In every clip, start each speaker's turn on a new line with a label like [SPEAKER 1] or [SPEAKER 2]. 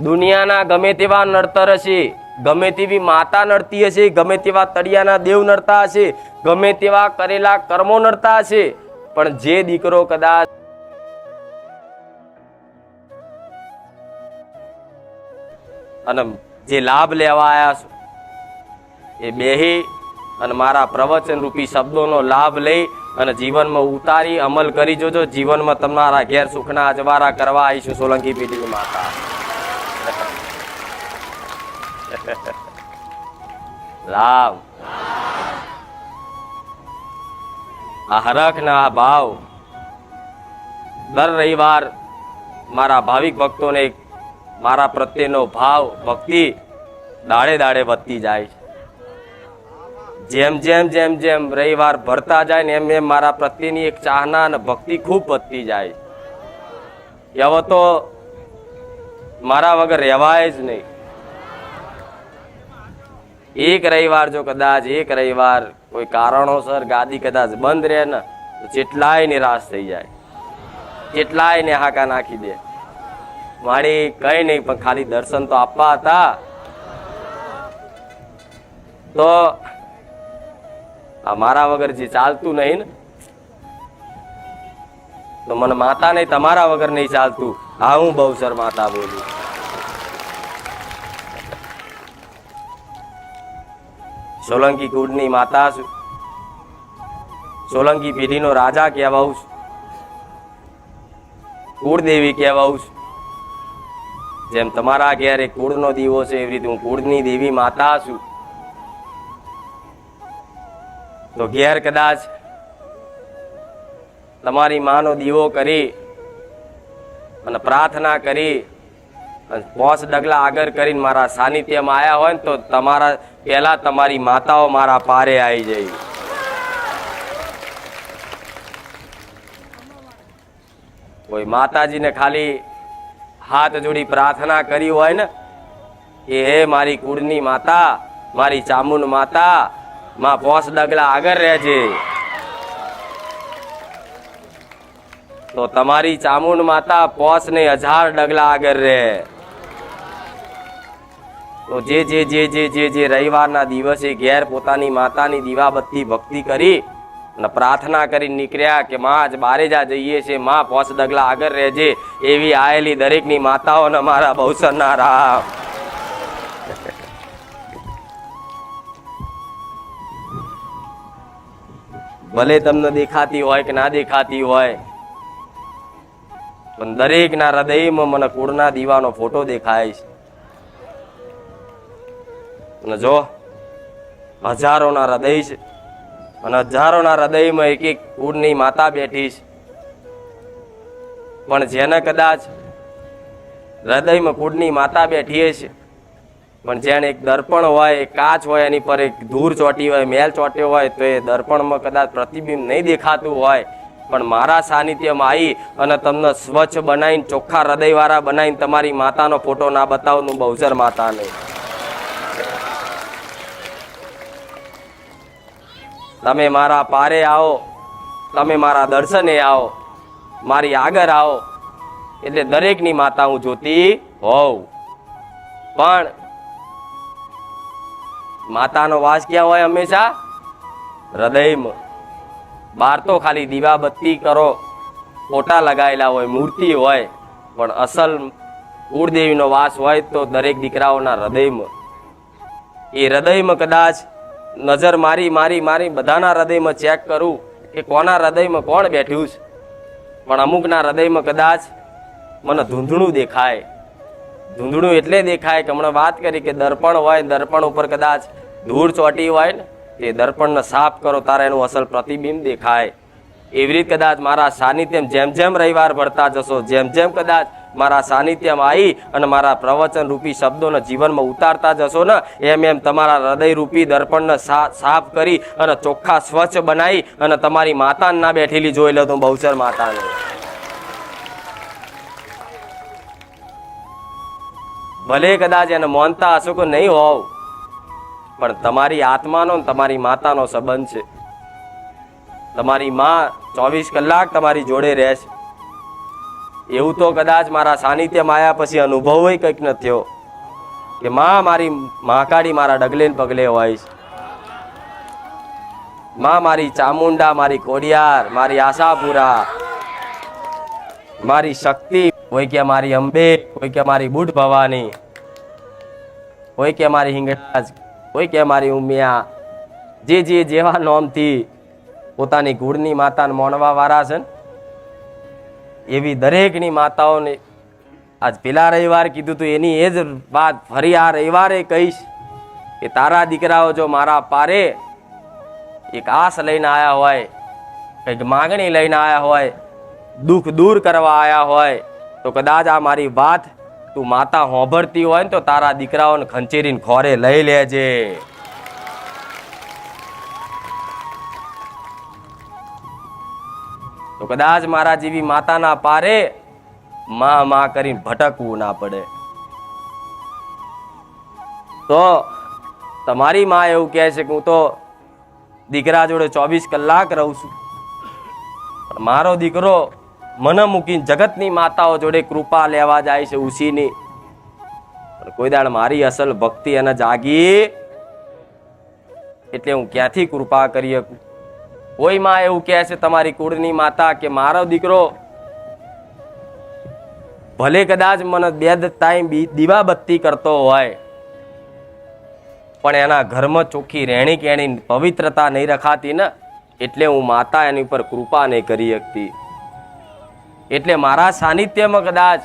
[SPEAKER 1] દુનિયાના ગમે તેવા નડતર હશે, ગમે તેવી માતા નડતી હશે, ગમે તેવા તળિયાના દેવ નડતા હશે, ગમે તેવા કરેલા કર્મો નડતા હશે, પણ જે દીકરો કદાચ અને જે લાભ લેવા આવ્યા છો એ બેહી અને મારા પ્રવચન રૂપી શબ્દોનો લાભ લઈ અને જીવનમાં ઉતારી અમલ કરી જોજો. જીવનમાં તમારા ઘેર સુખના અજવાળા કરવા આવીશું. સોલંકી પેઢીની માતા. લાભ આ હરખ ના આ ભાવ દર રવિવાર મારા ભાવિક ભક્તોને મારા પ્રત્યેનો ભાવ ભક્તિ દાડે દાડે વધતી જાય. જેમ જેમ જેમ જેમ રવિવાર ભરતા જાય ને એમ એમ મારા પ્રત્યેની એક ચાહના અને ભક્તિ ખૂબ વધતી જાય. હવે તો મારા વગર રહેવાય જ નહીં. એક રવિવાર જો કદાચ એક રવિવાર કોઈ કારણોસર ગાદી કદાચ બંધ રહે ને તો જેટલાય નિરાશ થઈ જાય, જેટલાય ને હાકા નાખી દે. મારી કઈ નહીં પણ ખાલી દર્શન તો આપવા હતા. તો આ મારા વગર જે ચાલતું નહીં ને તો મને માતા નહીં, તમારા વગર નહીં ચાલતું. હા, હું બહુસર માતા બોલું. સોલંકી કુળની માતા છું, સોલંકી પેઢીનો રાજા કહેવાઉં છું, કુળદેવી કહેવાઉં છું. જેમ તમારા ઘેર એક કુળનો દીવો છે એવી રીતે હું કુળની દેવી માતા છું. તો ઘેર કદાચ તમારી માનો દીવો કરી અને પ્રાર્થના કરી અને 5 ડગલા આગળ કરીને મારા સાનિધ્યમાં આવ્યા હોય ને તો તમારા પહેલા તમારી માતાઓ મારા પારે આવી જાય. કોઈ માતાજીને ખાલી હાથ જોડી પ્રાર્થના કરી હોય ને કે હે મારી કુળની માતા, મારી ચામુંડ માતા, માં 5 ડગલા આગળ રહેજે, તો તમારી ચામુંડ માતા 5 ને 1000 ડગલા આગળ રહે. તો જે જે જે જે જે જે રવિવારના દિવસે ઘેર પોતાની માતાની દીવાબત્તી ભક્તિ કરી અને પ્રાર્થના કરી નીકળ્યા કે માં આજ બારે જા જઈએ છે, માં 5 ડગલા આગળ રહેજે, એવી આયેલી દરેકની માતાઓને મારા બહુસરના રામ. ભલે તમને દેખાતી હોય કે ના દેખાતી હોય પણ દરેકના હૃદયમાં મને કુળના દીવાનો ફોટો દેખાય છે. અને જો હજારોના હૃદય છે અને હજારોના હૃદયમાં એક એક કુળની માતા બેઠી છે. પણ જેને કદાચ હૃદયમાં કુળની માતા બેઠી છે પણ જેને એક દર્પણ હોય, એક કાચ હોય, એની પર એક ધૂળ ચોટી હોય, મેલ ચોટ્યો હોય, તો એ દર્પણમાં કદાચ પ્રતિબિંબ નહીં દેખાતું હોય પણ મારા સાનિધ્યમાં આવી અને તમને સ્વચ્છ બનાવીને ચોખ્ખા હૃદયવાળા બનાવીને તમારી માતાનો ફોટો ના બતાવનું બહુસર માતા નહીં. તમે મારા પારે આવો, તમે મારા દર્શને આવો, મારી આગળ આવો એટલે દરેકની માતા હું જોતી હોઉં. પણ માતાનો વાસ ક્યાં હોય? હંમેશા હૃદયમાં. બહાર તો ખાલી દીવાબત્તી કરો, ફોટા લગાવેલા હોય, મૂર્તિ હોય, પણ અસલ કુળદેવીનો વાસ હોય તો દરેક દીકરાઓના હૃદયમાં. એ હૃદયમાં કદાચ નજર મારી મારી મારી બધાના હૃદયમાં ચેક કરું કે કોના હૃદયમાં કોણ બેઠ્યું છે, પણ અમુકના હૃદયમાં કદાચ મને ધૂંધળું દેખાય. ધૂંધળું એટલે દેખાય કે હમણાં વાત કરી કે દર્પણ હોય, દર્પણ ઉપર કદાચ ધૂળ ચોટી હોય ને તે દર્પણને સાફ કરો તારે એનું અસલ પ્રતિબિંબ દેખાય. એવી રીતે કદાચ મારા સાનિધ્યમ જેમ જેમ રવિવાર ભરતા જશો, જેમ જેમ કદાચ મારા સાનિધ્યમાં આવી અને મારા પ્રવચન રૂપી શબ્દોને જીવનમાં ઉતારતા જશો ને એમ એમ તમારા હૃદય રૂપી દર્પણને સાફ કરી અને ચોખ્ખા સ્વચ્છ બનાવી અને તમારી માતાને ના બેઠેલી જોઈ લો તો બહુચર માતાને. ભલે કદાચ એને માનતા હશો કે નહીં હોવ પણ તમારી આત્માનો તમારી માતાનો સંબંધ છે. તમારી માં 24 કલાક તમારી જોડે રહેશે. એવું તો કદાચ મારા સાનિધ્યમાં આવ્યા પછી અનુભવ કંઈક ન થયો કે માં મારી મહાકાળી મારા ડગલે ને પગલે હોય છે. માં મારી ચામુંડા, મારી કોડિયાર, મારી આશાપુરા, મારી શક્તિ, કોઈ કે મારી અંબે, કોઈ કે મારી બુઢ ભવાની, કોઈ કે મારી હિંગળાજ, કોઈ કે મારી ઉમિયા, જે જેવા નોમથી પોતાની કુળની માતાને મોણવા વાળા છે ને, એવી દરેકની માતાઓને આજ પેલા રવિવાર કીધું તું એની એ જ વાત ફરી આ રવિવારે કહીશ કે તારા દીકરાઓ જો મારા પારે એક આસ લઈને આવ્યા હોય, કંઈક માગણી લઈને આવ્યા હોય, દુઃખ દૂર કરવા આવ્યા હોય, તો કદાચ આ મારી વાત તું માતા હોંભરતી હોય ને તો તારા દીકરાઓને ખંચેરીને ખોરે લઈ લેજે. તો કદાચ મારા જેવી માતાના પારે માં કરીને ભટકવું ના પડે. તો તમારી માં એવું કહે છે કે હું તો દીકરા જોડે 24 કલાક રહું છું, પણ મારો દીકરો મને મૂકીને જગતની માતાઓ જોડે કૃપા લેવા જાય છે ઉસીની, પણ કોઈ દાડ મારી અસલ ભક્તિ એને જાગી એટલે હું ક્યાંથી કૃપા કરી શકું. કોઈ માં એવું કહે છે તમારી કુળની માતા કે મારો દીકરો ભલે કદાચ મને 2 ટાઈમ દીવાબત્તી કરતો હોય પણ એના ઘરમાં ચોખ્ખી રહેણી કેણી પવિત્રતા નહીં રખાતી ને, એટલે હું માતા એની ઉપર કૃપા નહીં કરી શકતી. એટલે મારા સાનિધ્યમાં કદાચ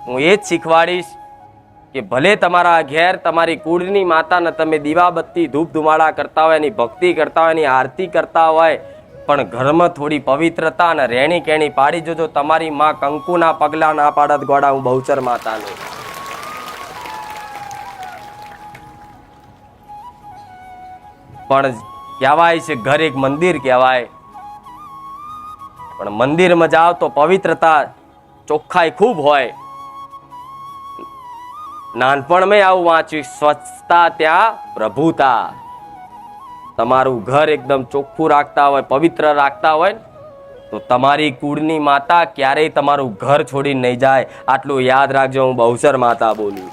[SPEAKER 1] હું એ જ શીખવાડીશ કે ભલે તમારા ઘેર તમારી કુળની માતાને તમે દીવાબત્તી ધૂપ ધુમાડા કરતા હોય, એની ભક્તિ કરતા હોય, એની આરતી કરતા હોય, પણ ઘરમાં થોડી પવિત્રતા અને રહેણી કેણી પાડી જોજો. તમારી માં કંકુના પગલા ના પાડત ગોડા હું બહુચર માતાનું. પણ કહેવાય છે ઘર એક મંદિર કહેવાય, પણ મંદિરમાં જાઓ તો પવિત્રતા ચોખ્ખાઈ ખૂબ હોય. નાનપણમાં આવું વાંચ્યું, સ્વચ્છતા ત્યાં પ્રભુતા. તમારું ઘર એકદમ ચોખ્ખું રાખતા હોય, પવિત્ર રાખતા હોય તો તમારી કુળની માતા ક્યારેય તમારું ઘર છોડીને નહીં જાય. આટલું યાદ રાખજો. હું બહુચર માતા બોલું.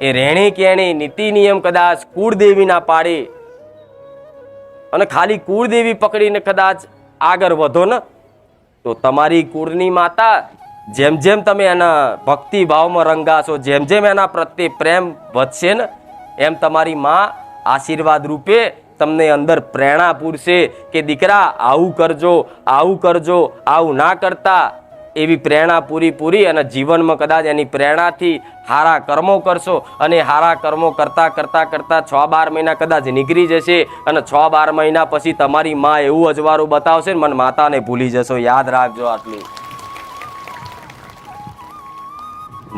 [SPEAKER 1] એ રહેણી કેણી નીતિ નિયમ કદાચ કુળદેવીના પાડી અને ખાલી કુળદેવી પકડીને કદાચ આગળ વધો ને તો તમારી કુળની માતા જેમ જેમ તમે એના ભક્તિ ભાવમાં રંગાશો, જેમ જેમ એના પ્રત્યે પ્રેમ વધશે ને એમ તમારી માં આશીર્વાદ રૂપે તમને અંદર પ્રેરણા પૂરશે કે દીકરા આવું કરજો, આવું કરજો, આવું ના કરતા. એવી પ્રેરણા પૂરી અને જીવનમાં કદાચ એની પ્રેરણાથી સારા કર્મો કરશો અને સારા કર્મો કરતા 6-12 મહિના કદાચ નીકળી જશે અને 6-12 મહિના પછી તમારી માં એવું અજવાળું બતાવશે ને મને માતાને ભૂલી જશો. યાદ રાખજો આટલું.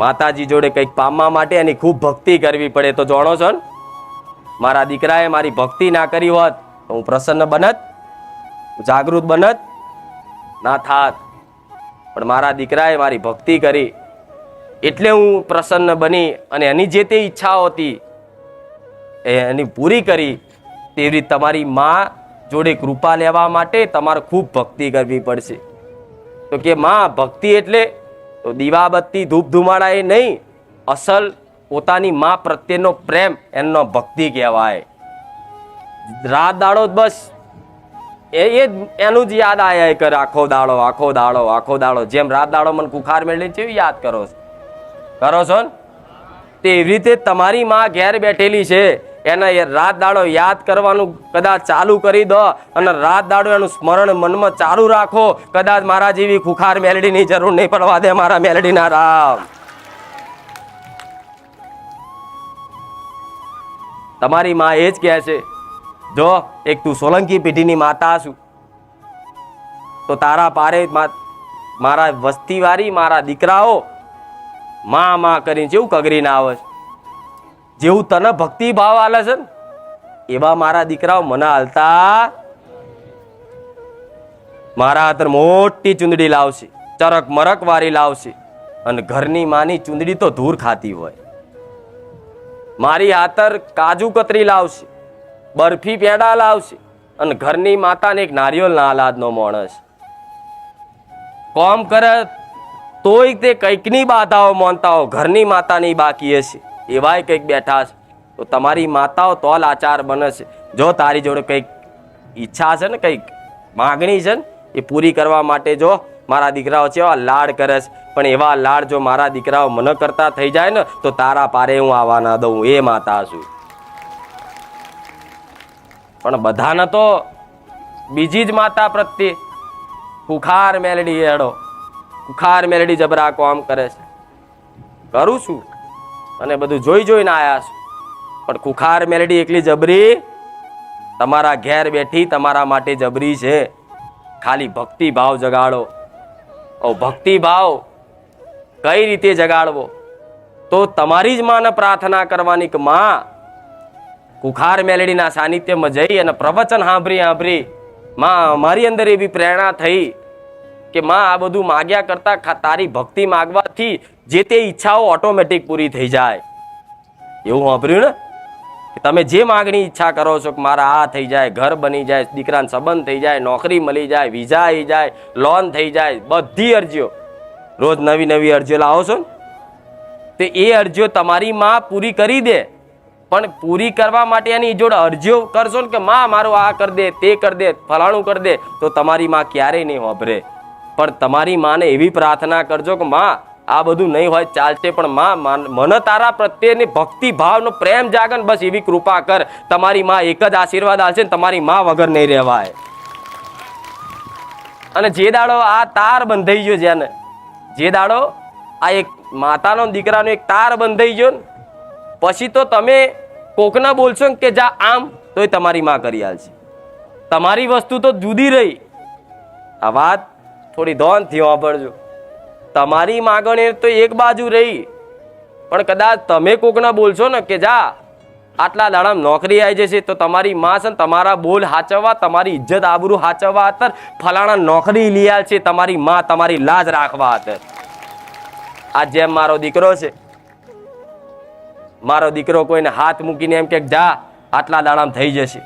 [SPEAKER 1] માતાજી જોડે કંઈક પામવા માટે એની ખૂબ ભક્તિ કરવી પડે. તો જાણો છો ને, મારા દીકરાએ મારી ભક્તિ ના કરી હોત તો હું પ્રસન્ન બનત, જાગૃત બનત ના થાત. પણ મારા દીકરાએ મારી ભક્તિ કરી એટલે હું પ્રસન્ન બની અને એની જે તે ઈચ્છાઓ હતી એની પૂરી કરી. તેવી રીતે તમારી માં જોડે કૃપા લેવા માટે તમારે ખૂબ ભક્તિ કરવી પડશે. તો કે માં ભક્તિ એટલે તો દીવાબત્તી ધૂપ ધુમાડા એ નહીં, અસલ પોતાની માં પ્રત્યેનો પ્રેમ એનો ભક્તિ કહેવાય. રાત દાડો બસ એનું જ યાદ આયા કરે આખો દાડો. જેમ રાત દાડો મને કુખાર મેળવીને કેવી યાદ કરો છો ને તેવી રીતે તમારી માં ઘેર બેઠેલી છે એને રાત દાડો યાદ કરવાનું કદાચ ચાલુ કરી દો અને રાત દાડો એનું સ્મરણ મનમાં ચાલુ રાખો. કદાચ મારા જેવી ખુખાર મેલડીની જરૂર નહીં પડવા દે મારા મેલડીના રામ. તમારી માં એ જ કહે છે, જો એક તું સોલંકી પેઢીની માતા છું તો તારા પારે મારા વસ્તીવાળી મારા દીકરાઓ માં કરીને જેવું કગરીને આવે છે, જેવું તને ભક્તિ ભાવ આલે છે ને એવા મારા દીકરાઓ મને હાલતા મારા હાથર મોટી ચુંદડી લાવશે, ચરક મરક વાળી લાવશે અને ઘરની માની ચુંદડી તો ધૂર ખાતી હોય. મારી હાથર કાજુ કતરી લાવશે, બરફી પેડા લાવશે અને ઘરની માતાને એક નારિયેળ ના હાલાદનો માણસ. કોમ કરે તોય તે કંઈકની બાધાઓ માનતા હો, ઘરની માતાની બાકી હશે એવાય કંઈક બેઠા છે, તો તમારી માતાઓ તો લાચાર બને છે. જો તારી જોડે કંઈક ઈચ્છા છે ને, કંઈક માગણી છે ને, એ પૂરી કરવા માટે જો મારા દીકરાઓ છે એવા લાડ કરે છે, પણ એવા લાડ જો મારા દીકરાઓ મને કરતા થઈ જાય ને તો તારા પારે હું આવવા ના દઉં, એ માતા છું. પણ બધાને તો બીજી જ માતા પ્રત્યે કુખાર મેલડી હેડો, કુખાર મેલડી જબરા કોમ કરે છે. કરું છું અને બધું જોઈ જોઈને આયા છું, પણ કુખાર મેલડી એકલી જબરી તમારા ઘેર બેઠી તમારા માટે જબરી છે. ખાલી ભક્તિ ભાવ જગાડો. ભક્તિ ભાવ કઈ રીતે જગાડવો? તો તમારી જ માને પ્રાર્થના કરવાની કે માં, કુખાર મેલડીના સાનિધ્યમાં જઈ અને પ્રવચન સાંભળી માં મારી અંદર એવી પ્રેરણા થઈ કે માં આ બધું માગ્યા કરતા તારી ભક્તિ માગવાથી જે તે ઈચ્છાઓ ઓટોમેટિક પૂરી થઈ જાય. એવું સાંભળ્યું ને કે તમે જે માગણી ઈચ્છા કરો છો કે મારા આ થઈ જાય, ઘર બની જાય, દીકરાને સંબંધ થઈ જાય, નોકરી મળી જાય, વિઝા આવી જાય, લોન થઈ જાય, બધી અરજીઓ રોજ નવી નવી અરજીઓ લાવો છો ને, તે એ અરજીઓ તમારી માં પૂરી કરી દે. પણ પૂરી કરવા માટે એની જોડે અરજીઓ કરશો ને કે માં મારું આ કરી દે, તે કરી દે, ફલાણું કરી દે, તો તમારી માં ક્યારેય નહીં વાપરે. પણ તમારી માને એવી પ્રાર્થના કરજો કે માં આ બધું નહીં હોય ચાલશે, પણ માં મને તારા પ્રત્યેની ભક્તિ ભાવનો પ્રેમ જાગન, બસ એવી કૃપા કર. તમારી માં એક જ આશીર્વાદ આપશે, તમારી માં વગર નહીં રહેવાય. અને જે દાડો આ તાર બંધાઈ ગયો, જેને જે દાડો આ એક માતાનો દીકરાનો એક તાર બંધાઈ ગયો ને, પછી તો તમે કોકના બોલશો કે જા આમ, તોય તમારી માં કરી આલશે. તમારી વસ્તુ તો જુદી રહી. આ વાત થોડી ધોનથી વાપરજો. તમારી માગણી તો એક બાજુ રહી, પણ કદાચ તમે કોકના બોલશો ને કે જા આટલા દાડા નોકરી આવી જશે, તો તમારી માં છે ને તમારા બોલ હાચવવા, તમારી ઇજ્જત આબરૂ હાચવવા હતા ફલાણા નોકરી લઈ આલ છે. તમારી માં તમારી લાજ રાખવા હતા. આ જેમ મારો દીકરો છે, મારો દીકરો કોઈને હાથ મૂકીને એમ કે જા આટલા દાડામાં થઈ જશે,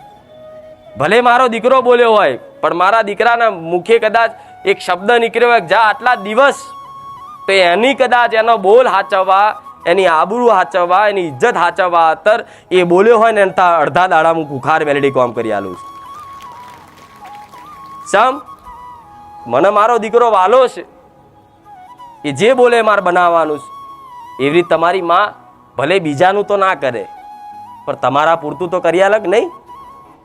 [SPEAKER 1] ભલે મારો દીકરો બોલ્યો હોય, પણ મારા દીકરાના મુખે કદાચ એક શબ્દ નીકળ્યો હોય જા આટલા દિવસ, તો એની કદાચ એનો બોલ હાચવવા, એની આબરૂ હાચવવા, એની ઇજ્જત હાચવવા અત્તર એ બોલ્યો હોય ને એના અડધા દાડામાં કુખાર મેલડી કામ કરી આલું છું. સમ મને મારો દીકરો વાલો છે, એ જે બોલે મારે બનાવવાનું છે. એવી રીતે તમારી માં ભલે બીજાનું તો ના કરે, પણ તમારા પૂરતું તો કરી આલે નહીં.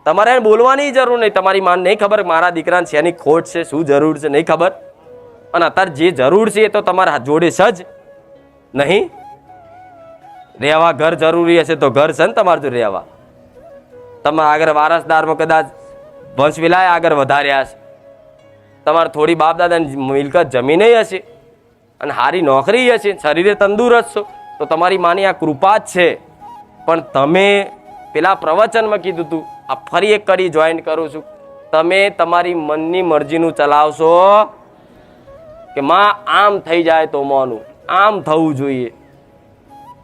[SPEAKER 1] તમારે એને બોલવાની જરૂર નહીં. તમારી માને નહીં ખબર મારા દીકરાને શેની ખોટ છે, શું જરૂર છે, નહીં ખબર. અને અત્યારે જે જરૂર છે એ તો તમારા જોડે સજ નહીં. રહેવા ઘર જરૂરી હશે તો ઘર છે ને તમારે જો રહેવા. તમે આગળ વારસદારમાં કદાચ વંશ વિલાય આગળ વધાર્યા છે, તમારે થોડી બાપ દાદાની મિલકત જમીને હશે અને સારી નોકરી હશે, શરીરે તંદુરસ્ત છો, તો તમારી માની આ કૃપા જ છે. પણ તમે પેલા પ્રવચનમાં કીધું હતું, આ ફરી એક કડી જોઈન કરું છું, તમે તમારી મનની મરજીનું ચલાવશો કે માં આમ થઈ જાય તો મોનું, આમ થવું જોઈએ,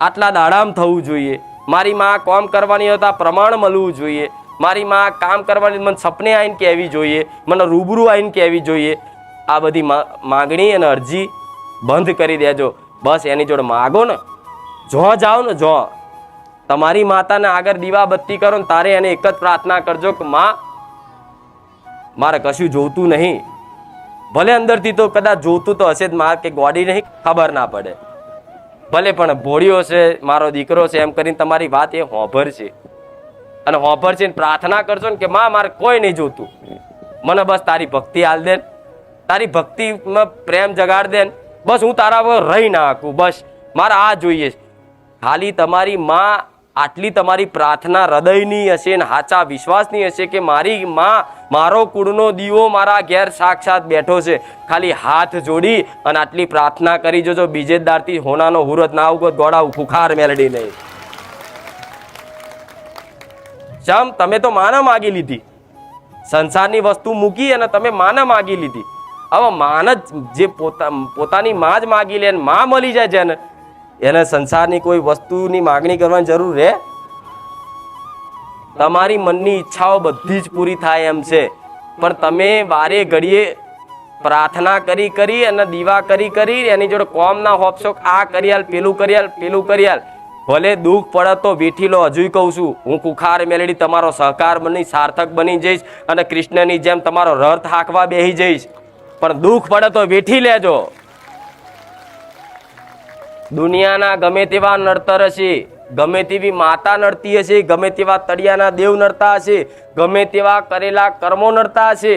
[SPEAKER 1] આટલા દાડામાં થવું જોઈએ, મારી માં કામ કરવાની હતા પ્રમાણ મળવું જોઈએ, મારી માં કામ કરવાની મને સપને આવીને કહેવી જોઈએ, મને રૂબરૂ આવીને કહેવી જોઈએ. આ બધી માગણી અને અરજી બંધ કરી દેજો. બસ એની જોડે માગો ને, જો જાઓ ને, જો તમારી માતાને આગળ દીવા બત્તી કરો ને તારે એને એક જ પ્રાર્થના કરજો કે માં મારે કશું જોતું નહીં. ભલે અંદરથી તો કદાચ જોતું તો હશે જ, મારે કે ગોડી નહીં ખબર ના પડે, ભલે પણ ભોળિયો છે, મારો દીકરો છે એમ કરીને તમારી વાત એ હોભર છે. અને હોભર છે પ્રાર્થના કરશો ને કે માં મારે કોઈ નહીં જોતું, મને બસ તારી ભક્તિ હાલ દે, તારી ભક્તિમાં પ્રેમ જગાડ દે, બસ હું તારા પર રહી ના શકું, બસ મારે આ જોઈએ. ખાલી તમારી માં આટલી તમારી પ્રાર્થના હૃદયની હશે ને સાચા વિશ્વાસની હશે કે મારી માં મારો કુળનો દીવો મારા ઘેર સાક્ષાત બેઠો છે. ખાલી હાથ જોડી અને આટલી પ્રાર્થના કરી જોજો, બીજે દારથી હોનાનો હુરત ના ઉગો ગોળા ખુખાર મેલડી નહીં. શમ તમે તો માને માગી લીધી, સંસારની વસ્તુ મૂકી અને તમે માને માગી લીધી. હવે માન જ જે પોતાની માં જ માગી લે, માં મળી જાય જેને, એને સંસારની કોઈ વસ્તુની માગણી કરવાની જરૂર રહે? તમારી મનની ઈચ્છાઓ બધી જ પૂરી થાય એમ છે, પણ તમે વારે ઘડીએ પ્રાર્થના કરી કરી અને દીવા કરી કરી એની જોડે કોમ ના હોપશોક આ કરી આલ પેલું કરી આલ પેલું કરી આલ. ભલે દુઃખ પડે તો વીઠી લો. હજુય કહું છું, હું કુખાર મેલડી તમારો સહકાર બની સાર્થક બની જઈશ અને કૃષ્ણની જેમ તમારો રથ હાંકવા બેસી જઈશ. પણ દુઃખ પડે તો વીઠી લેજો. દુનિયાના ગમે તેવા નડતર હશે, ગમે તેવી માતા નડતી હશે, ગમે તેવા તળિયાના દેવ નડતા હશે, ગમે તેવા કરેલા કર્મો નડતા હશે,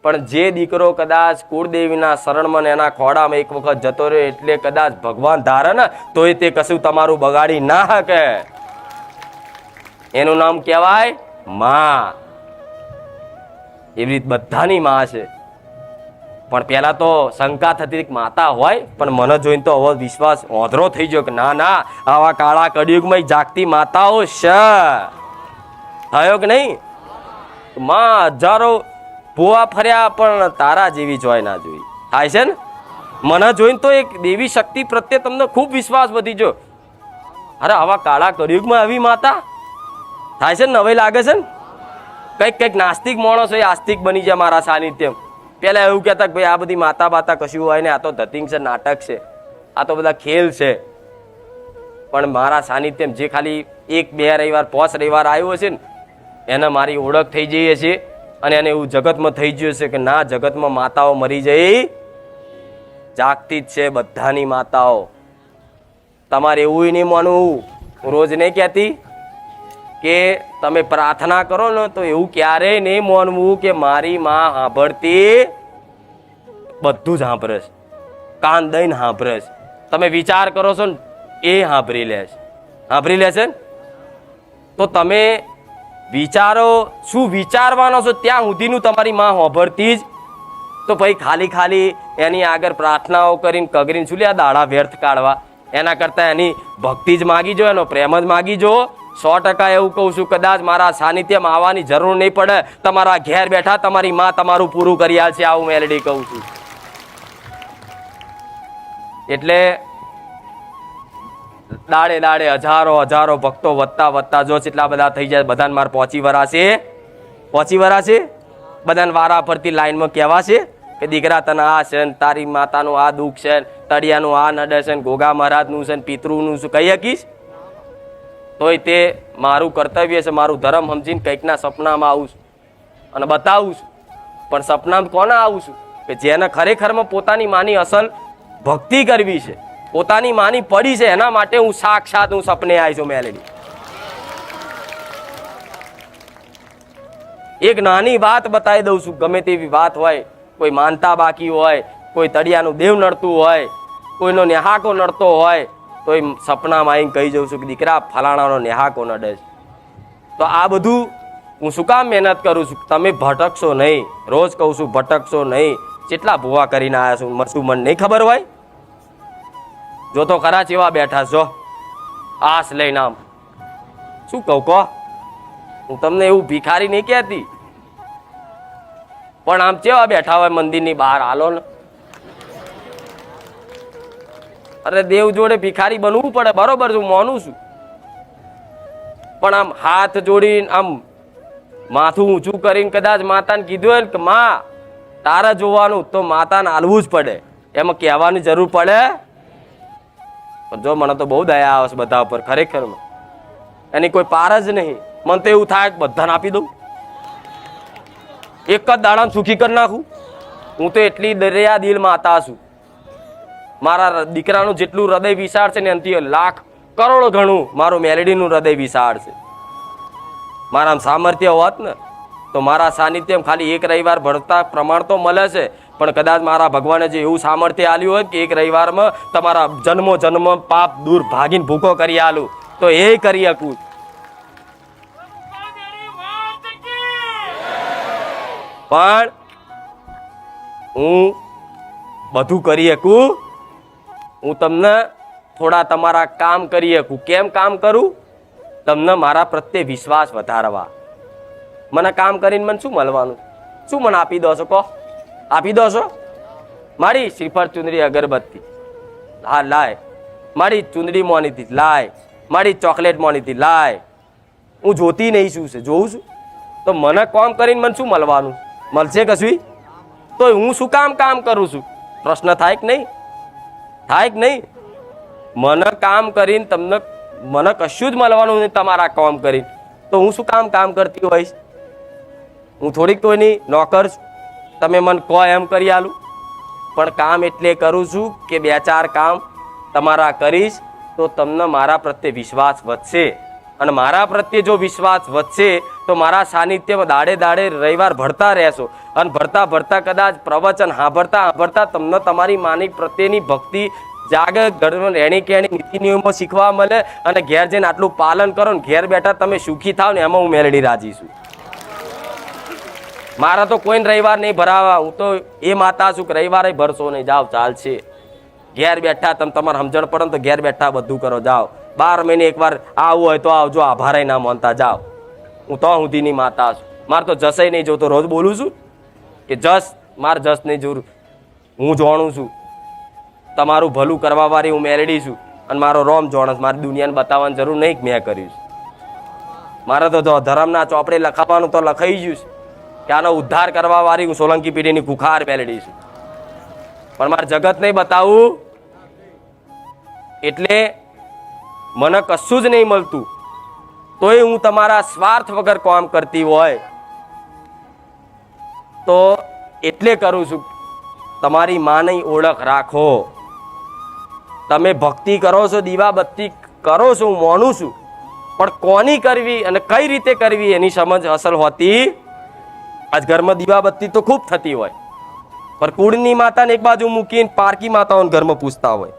[SPEAKER 1] પણ જે દીકરો કદાચ કુળદેવીના શરણમાં એના ખોડામાં એક વખત જતો રહ્યો એટલે કદાચ ભગવાન ધારે ને તો તે કશું તમારું બગાડી ના શકે. એનું નામ કહેવાય માં. એવી રીત બધાની માં છે. પણ પેલા તો શંકા થતી માતા હોય, પણ મને જોઈને તો હવે વિશ્વાસ ઓધરો થઈ ગયો કે ના ના, આવા કાળા કળિયુગમાં જાગતી માતાઓ છે. થયો કે નહીં? માં હજારો ભૂવા ફર્યા પણ તારા જેવી જોઈ ના જોઈ. થાય છે ને? મને જોઈને તો એક દેવી શક્તિ પ્રત્યે તમને ખૂબ વિશ્વાસ વધી ગયો. અરે આવા કાળા કળિયુગમાં આવી માતા થાય છે ને? નવાઈ લાગે છે ને? કંઈક નાસ્તિક માણસો એ આસ્તિક બની જાય મારા સાનિધ્યમ. પેલા એવું કહેતા કે ભાઈ આ બધી માતા બાતા કશું હોય ને, આ તો ધતિંગ છે, નાટક છે, આ તો બધા ખેલ છે. પણ મારા સાનિધ્યમ જે ખાલી 1 2 રવિવાર 5 રવિવાર આવ્યો છે ને એને મારી ઓળખ થઈ જઈએ છે. અને એને એવું જગતમાં થઈ ગયું છે કે ના, જગતમાં માતાઓ મરી જઈ જાગતી જ છે. બધાની માતાઓ. તમારે એવું નહીં માનવું. હું રોજ નહીં કહેતી કે તમે પ્રાર્થના કરો ને તો એવું ક્યારેય નહીં માનવું કે મારી માં સાંભળતી બધું જ સાંભળે છે, કાન દઈને સાંભળે છે. તમે વિચાર કરો છો ને એ સાંભળી લે છે. સાંભળી લે છે તો તમે વિચારો શું વિચારવાનો છો ત્યાં સુધીનું તમારી માં સાંભળતી જ. તો ભાઈ ખાલી ખાલી એની આગળ પ્રાર્થનાઓ કરીને કગરીને શું લે દાડા વ્યર્થ કાઢવા? એના કરતાં એની ભક્તિ જ માગી જો, એનો પ્રેમ જ માગી જો. 100% એવું કહું છું, કદાચ મારા સાનિધ્યમાં આવવાની જરૂર નહીં પડે. તમારા ઘેર બેઠા તમારી માં તમારું પૂરું કરી આલશે. આવું મેલડી કહું છું. એટલે દાડે દાડે હજારો ભક્તો વધતા જો કેટલા બધા થઈ જાય. બધાને મારે પહોંચી વરાશે. બધાને વારા ફરતી લાઈનમાં કહેવાશે કે દીકરા તને આ છે, તારી માતાનું આ દુઃખ છે, તળિયાનું આ નડે છે, ગોગા મહારાજનું છે, પિતૃનું શું કહી શકીશ? તોય તે મારું કર્તવ્ય છે, મારું ધર્મ સમજીને કંઈકના સપનામાં આવું છું અને બતાવું છું. પણ સપનામાં કોને આવું છું? કે જેને ખરેખરમાં પોતાની માની અસલ ભક્તિ કરવી છે, પોતાની માની પડી છે, એના માટે હું સાક્ષાત હું સપને આવી છું મેલેડી. એક નાની વાત બતાવી દઉં છું. ગમે તેવી વાત હોય, કોઈ માનતા બાકી હોય, કોઈ તળિયાનું દેવ નડતું હોય, કોઈનો નેહાકો નડતો હોય, તો એ સપનામાં આવીને કહી જઉં છું કે દીકરા ફલાણાનો નેહાકો નડે છે. તો આ બધું હું શું કામ મહેનત કરું છું? તમે ભટકશો નહીં. રોજ કહું છું ભટકશો નહીં. કેટલા ભૂવા કરીને આવ્યા છું, શું મને નહીં ખબર હોય? જો તો ખરા ચેવા બેઠા છો આસ લઈને. આમ શું કહું કહો? હું તમને એવું ભિખારી નહીં કહેતી, પણ આમ ચેવા બેઠા હોય મંદિરની બહાર. હાલો ને, અરે દેવ જોડે ભિખારી બનવું પડે, બરોબર છે, હું માનું છું. પણ આમ હાથ જોડીને આમ માથું ઊંચું કરીને કદાચ માતાને કીધું હોય ને કે માં તારે જોવાનું, તો માતાને હાલવું જ પડે. એમાં કહેવાની જરૂર પડે? જો મને તો બહુ દયા આવે છે બધા ઉપર, ખરેખર એની કોઈ પાર જ નહીં. મને તો એવું થાય કે બધાને આપી દઉં, એક જ દાડામાં સુખી કરી નાખું. હું તો એટલી દરિયા દિલ માતા છું. મારા દીકરાનું જેટલું હૃદય વિશાળ છે ને એનાથી લાખ કરોડ ગણું મારું મેલેડીનું હૃદય વિશાળ છે. મારા સામર્થ્ય હોત ને તો મારા સાનિધ્યમ ખાલી 1 રવિવાર ભરતા પ્રમાણ તો મળે છે, પણ કદાચ મારા ભગવાને જે એવું સામર્થ્ય આલ્યું હોય કે 1 રવિવારમાં તમારા જન્મ પાપ દૂર ભાગીને ભૂકો કરી આલું, તો એ કરી શકું. પણ હું બધું કરી શકું. હું તમને થોડા તમારા કામ કરી શકું. કેમ કામ કરું? તમને મારા પ્રત્યે વિશ્વાસ વધારવા. મને કામ કરીને મને શું મળવાનું? શું મને આપી દો છો? કહો, આપી દો છો? મારી શ્રીફળ ચુંદડી અગરબત્તી હા લાય, મારી ચુંદડી મોનીથી લાય, મારી ચોકલેટ મોનીથી લાય. હું જોતી નહીં શું છે, જોઉં છું. તો મને કામ કરીને મને શું મળવાનું? મળશે કશું? તો હું શું કામ કરું છું? પ્રશ્ન થાય કે નહીં? થાય કે નહીં? મને કામ કરીને તમને મને કશું જ મળવાનું નહીં તમારા કામ કરીને, તો હું શું કામ કરતી હોઈશ? હું થોડીક કોઈની નોકર છું, તમે મને કહો એમ કરી આલું? પણ કામ એટલે કરું છું કે 2-4 કામ તમારા કરીશ તો તમને મારા પ્રત્યે વિશ્વાસ વધશે, અને મારા પ્રત્યે જો વિશ્વાસ વધશે તો મારા સાનિધ્યમાં દાડે રવિવાર ભરતા રહેશો, અને ભરતા કદાચ પ્રવચન સાંભળતા તમને તમારી માની પ્રત્યેની ભક્તિ જાગે, ઘરમાં રહેણી કહેણી નીતિ નિયમો શીખવા મળે, અને ઘેર જઈને આટલું પાલન કરો ને ઘેર બેઠા તમે સુખી થાવ ને એમાં હું મેલડી રાજી છું. મારા તો કોઈને રવિવાર નહીં ભરાવા, હું તો એ માતા છું કે રવિવારે ભરશો નહીં, જાઓ ચાલશે. ઘેર બેઠા તમે તમારે સમજણ પડે તો ઘેર બેઠા બધું કરો, જાઓ. 12 મહિને એકવાર આવવું હોય તો આવજો, આભારે ના માનતા જાઓ. હું તો સુધીની માતા છું, મારે તો જશે નહીં જોતો. રોજ બોલું છું કે મારે જસ નહીં જોવું. હું જાણું છું તમારું ભલું કરવા વાળી હું મેલડી છું, અને મારો રોમ જોણસ, મારી દુનિયાને બતાવવાની જરૂર નહીં મેં કર્યું છે. મારે તો ધર્મના ચોપડે લખાવાનું તો લખાઈ ગયું છે કે આનો ઉદ્ધાર કરવા વાળી હું સોલંકી પેઢીની કુખાર મેલડી છું, પણ મારે જગત નહીં બતાવું. એટલે મને કશું જ નહીં મળતું તોય હું તમારા સ્વાર્થ વગર કામ કરતી હોય તો એટલે કરું છું. તમારી માની ઓળખ રાખો. તમે ભક્તિ કરો છો, દીવાબત્તી કરો છો, હું માનું છું, પણ કોની કરવી અને કઈ રીતે કરવી એની સમજ અસલ હોતી. આજ ઘરમાં દીવાબત્તી તો ખૂબ થતી હોય, પણ કુળની માતાને એક બાજુ મૂકીને પારકી માતાઓને ઘરમાં પૂછતા હોય,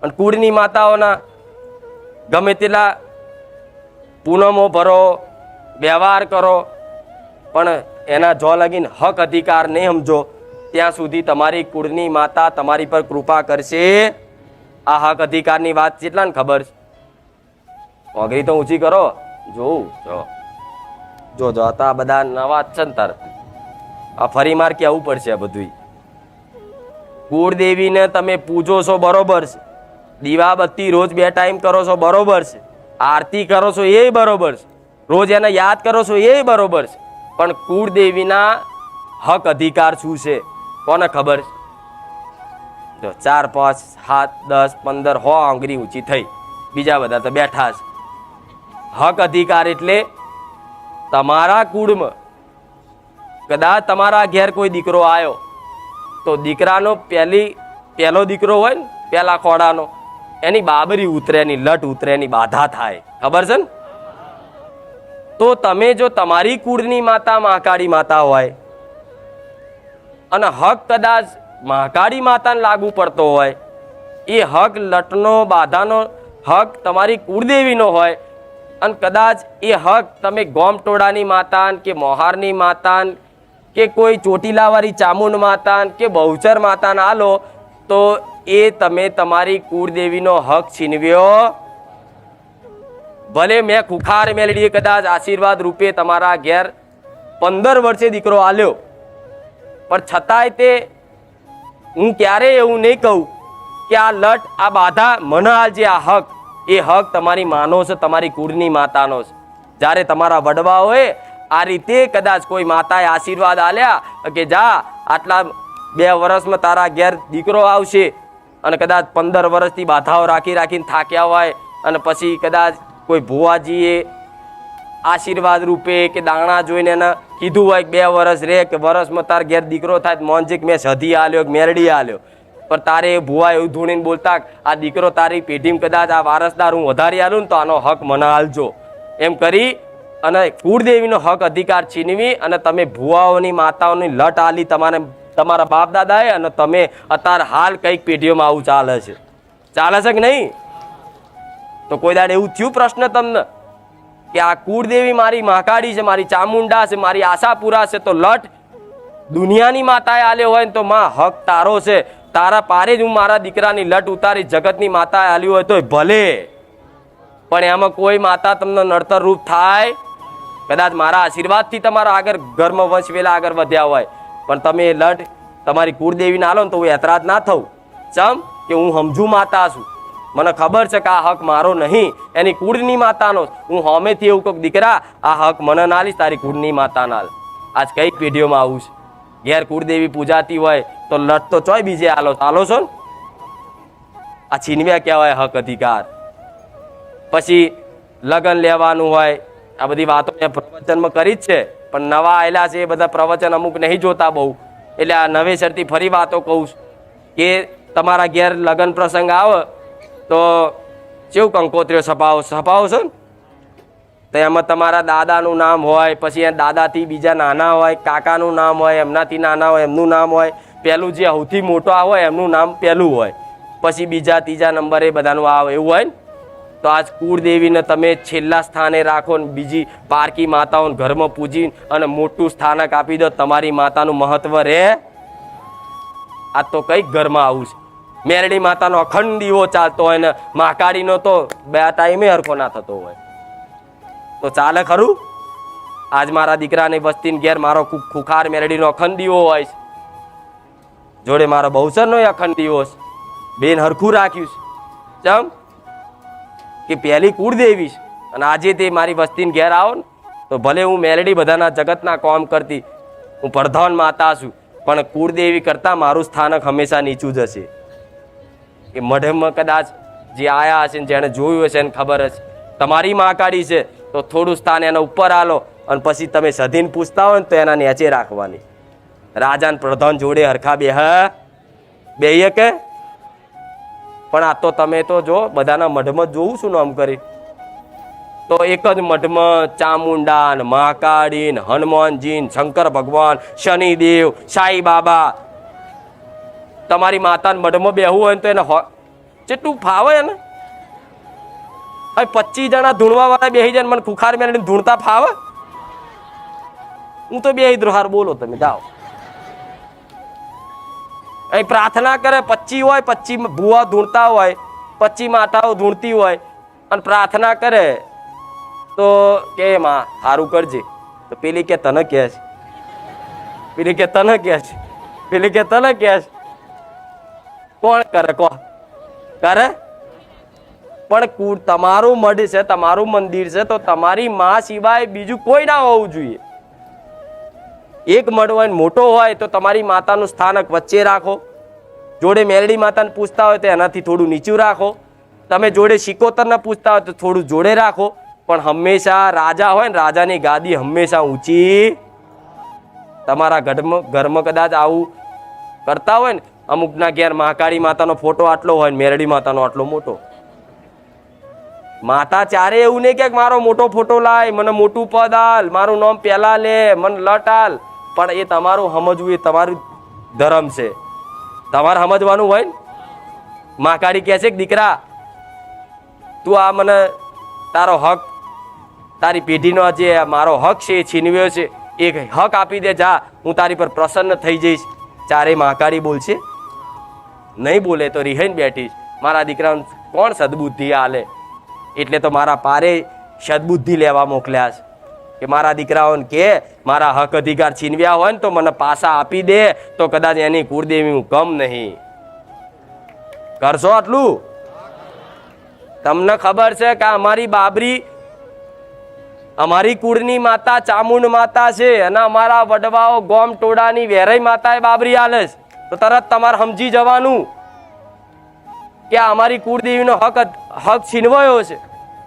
[SPEAKER 1] અને કુળની માતાઓના ગમે તેટલા પૂનમો ભરો, વ્યવહાર કરો, પણ એના જો લગીને હક અધિકાર નહીં સમજો ત્યાં સુધી તમારી કુળની માતા તમારી પર કૃપા કરશે. આ હક અધિકારની વાત કેટલાને ખબર છે? ઓગરી તો ઊંચી કરો, જોઉં જો આ બધા નવા છે ને તાર આ ફરી માર કેવું પડશે. આ બધું કુળદેવીને તમે પૂજો છો બરોબર છે, દીવાબત્તી રોજ 2 ટાઈમ કરો છો બરોબર છે, આરતી કરો છો એ બરોબર છે, રોજ એને યાદ કરો છો એ બરોબર છે, પણ કુળદેવીના હક અધિકાર શું છે કોને ખબર છે? 4, 5, 7, 10, 15 100 આંગળી ઊંચી થઈ, બીજા બધા તો બેઠા છે. હક અધિકાર એટલે તમારા કુળમાં કદાચ તમારા ઘેર કોઈ દીકરો આવ્યો તો દીકરાનો પહેલો દીકરો હોય ને પહેલા ખોડાનો, એની બાબરી ઉતરે, એની લટ ઉતરે, એની બાધા થાય, ખબર છે ને? તો તમે જો તમારી કુળની માતા મહાકાળી માતા હોય અને હક કદાચ મહાકાળી માતાને લાગુ પડતો હોય, એ હક લટનો બાધાનો હક તમારી કુળદેવીનો હોય, અને કદાચ એ હક તમે ગોમટોળાની માતા કે મોહારની માતા કે કોઈ ચોટીલાવાળી ચામુંડ માતા કે બહુચર માતાને આલો તો એ તમે તમારી કુળદેવીનો હક છીનવ્યો. ભલે મેં ખુખાર મેલડીએ કદાચ આશીર્વાદ રૂપે તમારા ઘેર 15 વર્ષે દીકરો આલ્યો, પણ છતાંય તે હું ક્યારેય એવું નહીં કહું કે આ લટ આ બાધા મને આલજે. આ હક એ હક તમારી માનો છે, તમારી કુળની માતાનો છે. જ્યારે તમારા વડવાઓએ આ રીતે કદાચ કોઈ માતાએ આશીર્વાદ આલ્યા કે જા આટલા 2 વર્ષમાં તારા ઘેર દીકરો આવશે, અને કદાચ 15 વર્ષથી બાધાઓ રાખીને થાક્યા હોય, અને પછી કદાચ કોઈ ભુવાજીએ આશીર્વાદ રૂપે કે દાણા જોઈને એને કીધું હોય 2 વર્ષ રે કે વર્ષમાં તાર ઘેર દીકરો થાય, મોનજીક મેં સધી આલ્યો મેરડી આલ્યો, પણ તારે એ ભુવા એવું ધૂણીને બોલતા આ દીકરો તારી પેઢીમાં કદાચ આ વારસદાર હું વધારી આલું ને તો આનો હક મને આલજો, એમ કરી અને કુળદેવીનો હક અધિકાર છીનવી અને તમે ભુવાઓની માતાઓની લટ આલી તમારા બાપ દાદાએ, અને તમે અત્યારે હાલ કઈક પેઢીઓમાં આવું ચાલે છે કે નહીં? તો કોઈ દાડે એવું થયું પ્રશ્ન તમને કે આ કુળદેવી મારી મહાકાળી છે, મારી ચામુંડા છે, મારી આશાપુરા છે, તો લટ દુનિયાની માતાએ આલ્યો હોય ને તો માં હક તારો છે, તારા પારે જ હું મારા દીકરાની લટ ઉતારી જગતની માતાએ આલ્યું હોય તો ભલે, પણ એમાં કોઈ માતા તમને નડતર રૂપ થાય? કદાચ મારા આશીર્વાદથી તમારા આગળ ઘરમાં વંશ વેલા આગળ વધ્યા હોય, પણ તમે એ લટ તમારી કુળદેવીને આલો ને તો હું એતરાજ ના થવું. ચમ કે હું સમજુ માતા છું, મને ખબર છે કે આ હક મારો નહીં, એની કુળની માતાનો. હું હોમેથી એવું કહું દીકરા આ હક મને ના આલીશ, તારી કુળની માતા ના આલ. આજ કઈ પેઢીઓમાં આવું છે? ઘેર કુળદેવી પૂજાતી હોય તો લટ તો ચોય બીજે આલો છો ને? આ છીનવ્યા કહેવાય હક અધિકાર. પછી લગ્ન લેવાનું હોય, આ બધી વાતો મેં પ્રવચનમાં કરી જ છે, પણ નવા આવેલા છે એ બધા પ્રવચન અમુક નહીં જોતા બહુ, એટલે આ નવેસરથી ફરી વાતો કહું કે તમારા ઘેર લગ્ન પ્રસંગ આવે તો કેવું કંકોત્રીઓ છપાવો છો ને, તો એમાં તમારા દાદાનું નામ હોય, પછી દાદાથી બીજા નાના હોય, કાકાનું નામ હોય, એમનાથી નાના હોય એમનું નામ હોય, પહેલું જે સૌથી મોટો હોય એમનું નામ પહેલું હોય, પછી બીજા ત્રીજા નંબરે બધાનું આવે એવું હોય ને. તો આજ કુળદેવીને તમે છેલ્લા સ્થાને રાખો ને બીજી પારકી માતાઓને ઘરમાં પૂજી અને મોટું સ્થાનક આપી દો, તમારી માતાનું મહત્વ રહે? આ તો કઈક ઘરમાં આવું છે. મેરડી માતાનો અખંડ દીવો ચાલતો હોય ને મહાકાળીનો તો બે ટાઈમે હરખો ના થતો હોય તો ચાલે ખરું? આજ મારા દીકરાની વસ્તીને ઘેર મારો ખુખાર મેરડીનો અખંડ દીવો હોય છે, જોડે મારો બહુચરનો અખંડ દીવો છે, બેન હરખું રાખ્યું છે. ચમ કે પહેલી કુળદેવી છે, અને આજે તે મારી વસ્તીને ઘેર આવો ને તો ભલે હું મેલડી બધાના જગતના કામ કરતી, હું પ્રધાન માતા છું, પણ કુળદેવી કરતાં મારું સ્થાનક હંમેશા નીચું જ હશે. કે મઢમાં કદાચ જે આયા હશે ને જેણે જોયું હશે એને ખબર હશે તમારી મહાકાળી છે તો થોડું સ્થાન એના ઉપર આલો, અને પછી તમે સધીને પૂછતા હોય ને તો એના નીચે રાખવાની. રાજાને પ્રધાન જોડે હરખા બેહીએ કે? પણ આ તો તમે તો જો બધાના મઢમાં જોઉં છું નામ કરી, તો એક જ મઢમાં ચામુંડા ને મહાકાળી ને હનુમાનજી ને શંકર ભગવાન, શનિદેવ, સાઈ બાબા, તમારી માતાને મઢમાં બેહવું હોય તો એને કેટલું ફાવે ને? 25 જણા ધૂણવા વાળા બેહી જાય, મને ખુખાર મેળવીને ધૂણતા ફાવે? હું તો બેહી દ્રોહાર, બોલો તમે જાઓ. અહીં પ્રાર્થના કરે 25 હોય, 25 ભુવા ધૂણતા હોય, 25 માતાઓ ધૂણતી હોય, અને પ્રાર્થના કરે તો કે માં સારું કરજે, તો પેલી કે તને કહે છે, પેલી કે તને કહે છે, પેલી કે તને કહે છે. કોણ કરે? કોણ કરે? પણ તમારું મઢ છે, તમારું મંદિર છે, તો તમારી માં સિવાય બીજું કોઈ ના હોવું જોઈએ. એક મઢ હોય મોટો હોય તો તમારી માતાનું સ્થાનક વચ્ચે રાખો, જોડે મેરડી માતાને પૂછતા હોય તો એનાથી થોડું નીચું રાખો, તમે જોડે શિકોતરને પૂછતા હોય તો થોડું જોડે રાખો, પણ હંમેશા રાજા હોય ને રાજાની ગાદી હંમેશા ઊંચી. તમારા ઘરમાં કદાચ આવું કરતા હોય ને, અમુકના ઘેર મહાકાળી માતાનો ફોટો આટલો હોય ને મેરડી માતાનો આટલો મોટો. માતા ચારે એવું નહીં કે મારો મોટો ફોટો લાય, મને મોટું પદ આલ, મારું નામ પહેલા લે, મને લટ આલ, પણ એ તમારું સમજવું, એ તમારું ધર્મ છે, તમારે સમજવાનું હોય ને. મહાકાળી કહે છે કે દીકરા તું આ મને તારો હક, તારી પેઢીનો જે મારો હક છે એ છીનવ્યો છે, એ હક આપી દે, જા, હું તારી પર પ્રસન્ન થઈ જઈશ. ચારે મહાકાળી બોલશે? નહીં બોલે તો રિહાઈને બેઠીશ. મારા દીકરાને કોણ સદબુદ્ધિ આલે? એટલે તો મારા પારે સદબુદ્ધિ લેવા મોકલ્યા છે કે મારા દીકરાઓને કે મારા હક અધિકાર છીનવ્યા હોય ને તો મને પાછા આપી દે, તો કદાચ એની કુળદેવી હું કમ નહીં. કરશો આટલું? તમને ખબર છે કે અમારી બાબરી, અમારી કુળની માતા ચામુંડ માતા છે, અને અમારા વડવાઓ ગોમ ટોળાની વેરાઈ માતાએ બાબરી આલે છે, તો તરત તમારે સમજી જવાનું કે અમારી કુળદેવીનો હક છીનવાયો છે.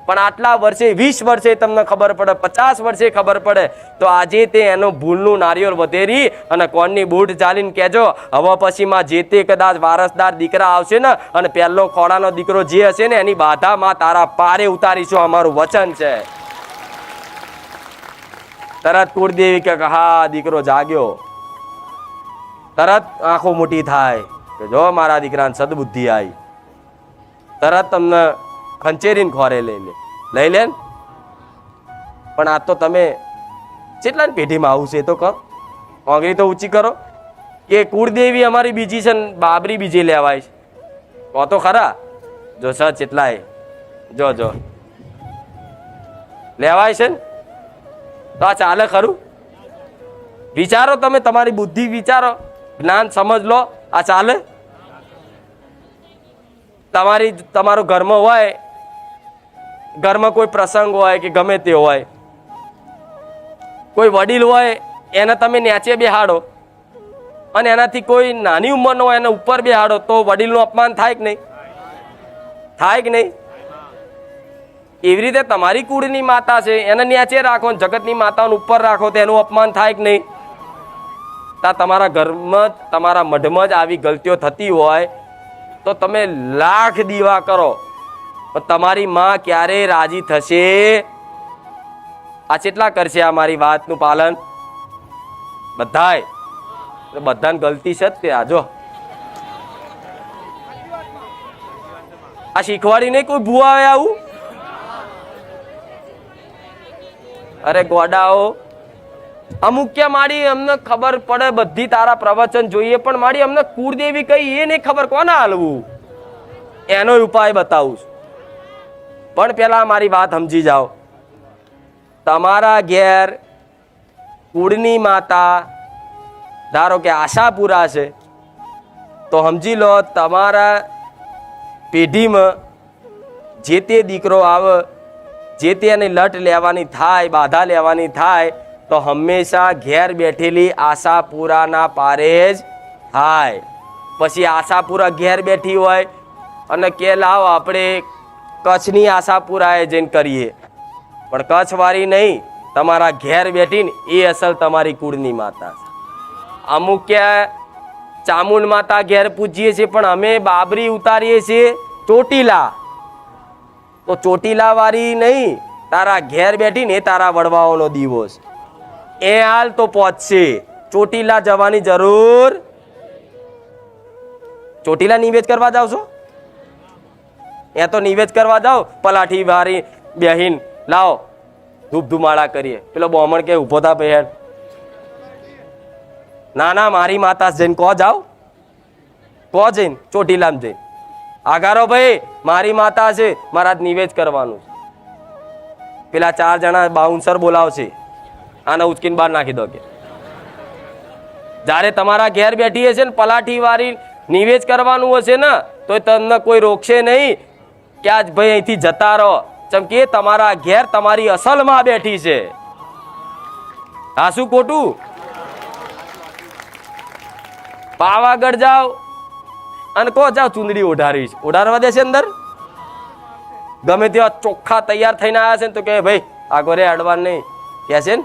[SPEAKER 1] પણ આટલા વર્ષે, 20 વર્ષે તમને ખબર પડે, 50 વર્ષે ખબર પડે, તો આજે તે એનો ભૂલનું નારિયેળ વધેરી અને કોણની બૂટ ચાલીને કહેજો, હવે પછીમાં જે તે કદાચ વારસદાર દીકરા આવશે ને, અને પહેલો ખોડાનો દીકરો જે હશે ને એની બાધામાં તારા પારે ઉતારીશું, અમારું વચન છે. તરત કુળદેવી કે હા દીકરો જાગ્યો, તરત આંખો મોટી થાય કે જો મારા દીકરાને સદબુદ્ધિ આવી, તરત તમને ખંચેરીને ખોરે લઈ લે. પણ આ તો તમે કેટલા પેઢીમાં આવું છે તો કરો, આંગળી તો ઊંચી કરો કે કુળદેવી અમારી બીજી છે ને બાબરી બીજી લેવાય છે. કહો તો ખરા, જો સચ એટલાય જો લેવાય છે ને, તો આ ચાલે ખરું? વિચારો તમે, તમારી બુદ્ધિ વિચારો, જ્ઞાન સમજ લો, આ ચાલે? તમારું ઘરમાં હોય, ઘરમાં કોઈ પ્રસંગ હોય કે ગમે તે હોય, કોઈ વડીલ હોય એને તમે નેચે બેહાડો, અને એનાથી કોઈ નાની ઉંમરનો હોય એને ઉપર બેહાડો તો વડીલનું અપમાન થાય કે નહીં? થાય કે નહીં? એવી રીતે તમારી કુળની માતા છે એને નીચે રાખો, જગતની માતાઓને ઉપર રાખો તો એનું અપમાન થાય કે નહીં? તમારા ઘરમાં તમારા મઢમાં જ આવી ગલતીઓ થતી હોય તો તમે લાખ દીવા કરો પણ તમારી માં ક્યારે રાજી થશે? આ કેટલા કરશે આ મારી વાતનું પાલન? બધાય. બધાને ગલતી છે જ તે. આજો આ શીખવાડી નહીં કોઈ ભૂવા આવે આવું? અરે ગોડાઓ, અમુક ક્યાં માડી અમને ખબર પડે બધી તારા પ્રવચન જોઈએ પણ માડી અમને કુળદેવી કઈ એ નહીં ખબર, કોને હાલવું? એનો ઉપાય બતાવું છું. પણ પેલા મારી વાત સમજી જાઓ. તમારા ઘેર કુળની માતા ધારો કે આશાપુરા છે તો સમજી લો તમારા પેઢીમાં જે તે દીકરો આવે, જે તેને લટ લેવાની થાય, બાધા લેવાની થાય તો હંમેશા ઘેર બેઠેલી આશાપુરાના પારે જ થાય. પછી આશાપુરા ઘેર બેઠી હોય અને કે લાવ આપણે કચ્છની આશાપુરાએ જઈને કરીએ, પણ કચ્છવાળી નહીં, તમારા ઘેર બેઠીને એ અસલ તમારી કુળની માતા છે. અમુક ક્યાં ચામુંડ માતા ઘેર પૂજીએ છીએ પણ અમે બાબરી ઉતારીએ છીએ ચોટીલા, તો ચોટીલા વાળી નહીં, તારા ઘેર બેઠીને એ તારા વડવાઓનો દીવો છે. એ હાલ તો પહોંચશે. ચોટીલા જવાની જરૂર. ચોટીલા નિવેદ કરવા જાવ છો? એ તો નિવેદ કરવા જાઓ પલાઠી વારી બેહીન લાવો ધૂપ ધુમાડા કરીએ. પેલો બોમણ કે ઉભો થા પહેણ. ના ના, મારી માતા જઈને કહો જાઓ, કહો જઈને ચોટીલામાં જઈને આગારો ભાઈ મારી માતા છે, મારા નિવેદ કરવાનું. પેલા 4 જણા બાઉન્સર બોલાવશે, આને ઉચકીને બહાર નાખી દો કે. જ્યારે તમારા ઘેર બેઠી હશે ને પલાઠી વાળી નિવેદ કરવાનું હશે ને તો તમને કોઈ રોકશે નહીં કે આજ ભાઈ અહીંથી જતા રહો. ચમ કે તમારા ઘેર તમારી અસલમાં બેઠી છે. હા શું ખોટું? પાવાગઢ જાઓ અને કહો જાઓ ચુંદડી ઓઢારવી છે, ઓઢારવા દેશે અંદર? ગમે તેવા ચોખ્ખા તૈયાર થઈને આવ્યા છે ને તો કે ભાઈ આગો રે અડવાન નહીં કે છે ને,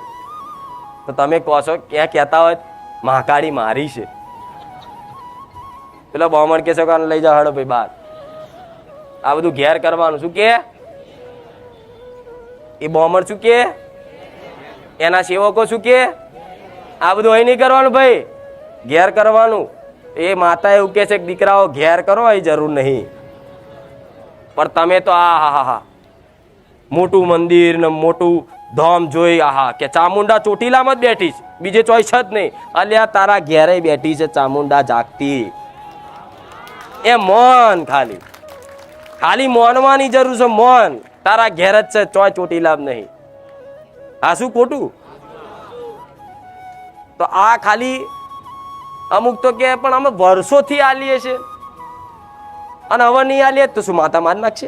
[SPEAKER 1] તો તમે કહો છો ક્યાં કહેતા હોય મહાકાળી મારી છે. પેલા બ્રાહ્મણ કે છે કે લઈ જાઓ હડો ભાઈ બહાર. આ બધું ઘેર કરવાનું. શું કે એ બ્રાહ્મણ શું કે એના સેવકો શું કે આ બધું અહીં નહીં કરવાનું ભાઈ, ઘેર કરવાનું. એ માતા એવું કે છે કે દીકરાઓ ઘેર કરો, એ જરૂર નહીં. પણ તમે તો આ મોટું મંદિર ને મોટું ધામ જોઈ કે ચામુંડા ચોટીલામાં જ બેઠી છે, બીજે ચોઈસ જ નહીં. અલ્યા તારા ઘેરે બેઠી છે ચામુંડા જાગતી. એ મોન ખાલી મોનવાની જરૂર છે. મોન તારા ઘેર જ છે, ચોય ચોટીલામાં નહીં. હા શું ખોટું? તો આ ખાલી અમુક તો કે પણ અમે વર્ષોથી આલીએ છે અને હવે નહીં આલીએ તો શું માતા માર નાખશે?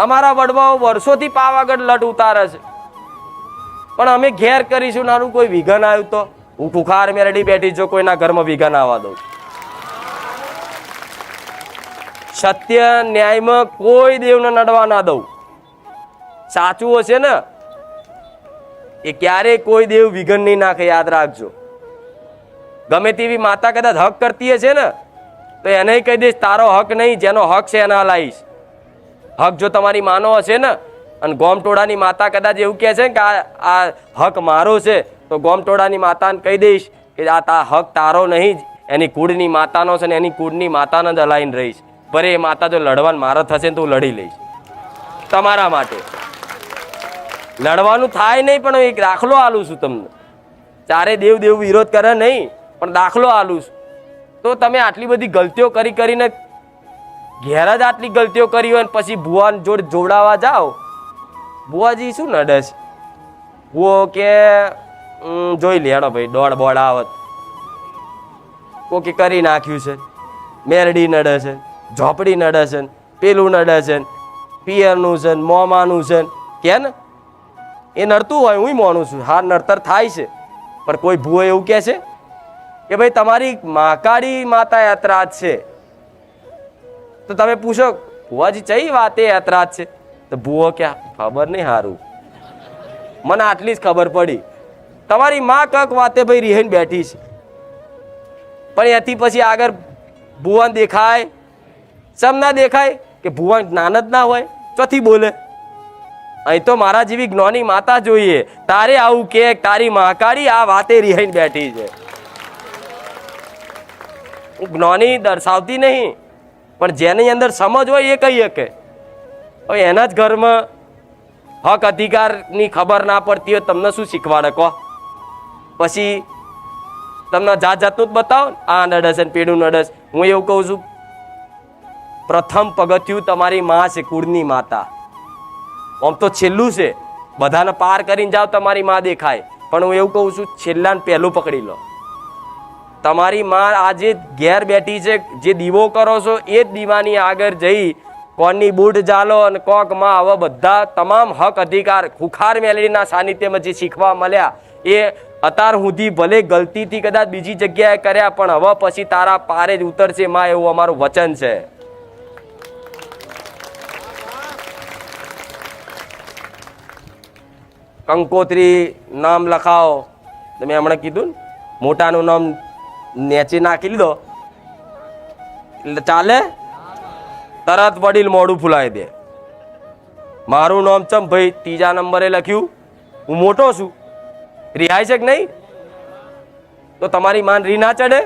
[SPEAKER 1] અમારા વડવાઓ વર્ષોથી પાવાગઢ લટ ઉતારે છે પણ અમે ઘેર કરીશું. નાનું કોઈ વિઘન આવ્યું તો હું ખુખાર મેરડી બેઠી જો કોઈના ઘરમાં વિઘન આવવા દઉં. સત્ય ન્યાયમાં કોઈ દેવને નડવા ના દઉં. સાચું હશે ને એ ક્યારેય કોઈ દેવ વિઘન નહીં નાખે, યાદ રાખજો. ગમે તેવી માતા કદાચ હક કરતી હશે ને તો એને કહી દઈશ તારો હક નહીં, જેનો હક છે એના લાવીશ. હક જો તમારી માનો હશે ને અને ગોમટોળાની માતા કદાચ એવું કહે છે કે આ હક મારો છે તો ગોમટોળાની માતાને કહી દઈશ કે આ હક તારો નહીં, એની કુળની માતાનો છે ને એની કુળની માતાને જ હલાવીને રહીશ. ભલે એ માતા જો લડવાનું મારો થશે તો હું લડી લઈશ તમારા માટે. લડવાનું થાય નહીં પણ એક દાખલો આલું છું તમને. ચારે દેવ વિરોધ કરે નહીં પણ દાખલો આલું છું. તો તમે આટલી બધી ગલતીઓ કરીને ઘેર જ આટલી ગલતીઓ કરી હોય પછી ભુવા જોડે જોડાવા જાઓ, ભુવાજી શું નડે છે? ભુવો કે જોઈ લે હેડો ભાઈ દોડ બોડ આવત કોકે કરી નાખ્યું છે, મેરડી નડે છે, ઝોપડી નડે છે, પેલું નડે છે, પિયરનું છે, મોમાનું છે કે ને એ નડતું હોય હું માનું છું. હા નડતર થાય છે પણ કોઈ ભૂવો એવું કહે છે કે ભાઈ તમારી મહાકાળી માતા યાત્રાજ છે, તો તમે પૂછો ભુવાજી ચઈ વાતે યાત્રાજ છે, તો ભુવો ક્યાં ખબર નહીં, હારું મને આટલી જ ખબર પડી, તમારી માં કક વાતે ભાઈ રીહીને બેઠી છે. પણ એથી પછી આગળ ભુવન દેખાય, સમ ના દેખાય કે ભુવન જ્ઞાન જ ના હોય, ચોથી બોલે. અહીં તો મારા જેવી જ્ઞાની માતા જોઈએ, તારે આવું કે તારી મહાકાળી આ વાતે રીહીને બેઠી છે. જ્ઞાની દર્શાવતી નહીં, પણ જેની અંદર સમજ હોય એ કહી શકે. હવે એના જ ઘરમાં હક અધિકારની ખબર ના પડતી હોય, તમને શું શીખવાડે કહો? પછી તમને જાત જાતનું જ બતાવો, આ નડસ અને પેડું નડસ. હું એવું કહું છું, પ્રથમ પગથિયું તમારી માં છે, કુળની માતા. આમ તો છેલ્લું છે, બધાને પાર કરીને જાઓ તમારી માં દેખાય, પણ હું એવું કહું છું છેલ્લા ને પહેલું પકડી લો. તમારી માં આજે ઘેર બેઠી છે, જે દીવો કરો છો એ જ દીવાની આગળ જઈ કોણની બૂટ જાલો અને કોક માં આવા બધા તમામ હક અધિકાર ખુખાર મેલડીના સાનિધ્યમાં જે શીખવા મળ્યા એ અત્યાર સુધી ભલે ગલતીથી કદાચ બીજી જગ્યાએ કર્યા, પણ હવે પછી તારા પારે જ ઉતરશે માં, એવું અમારું વચન છે. કંકોત્રી નામ લખાવો, તમે હમણાં કીધું ને, મોટાનું નામ નેચે નાખી લીધો એટલે ચાલે? તરત વડીલ મોઢું ફૂલાવી દે. મારું નામ ચમ ભાઈ ત્રીજા નંબરે લખ્યું, હું મોટો છું, રિહાય છે કે નહીં? તો તમારી માન રી ના ચડે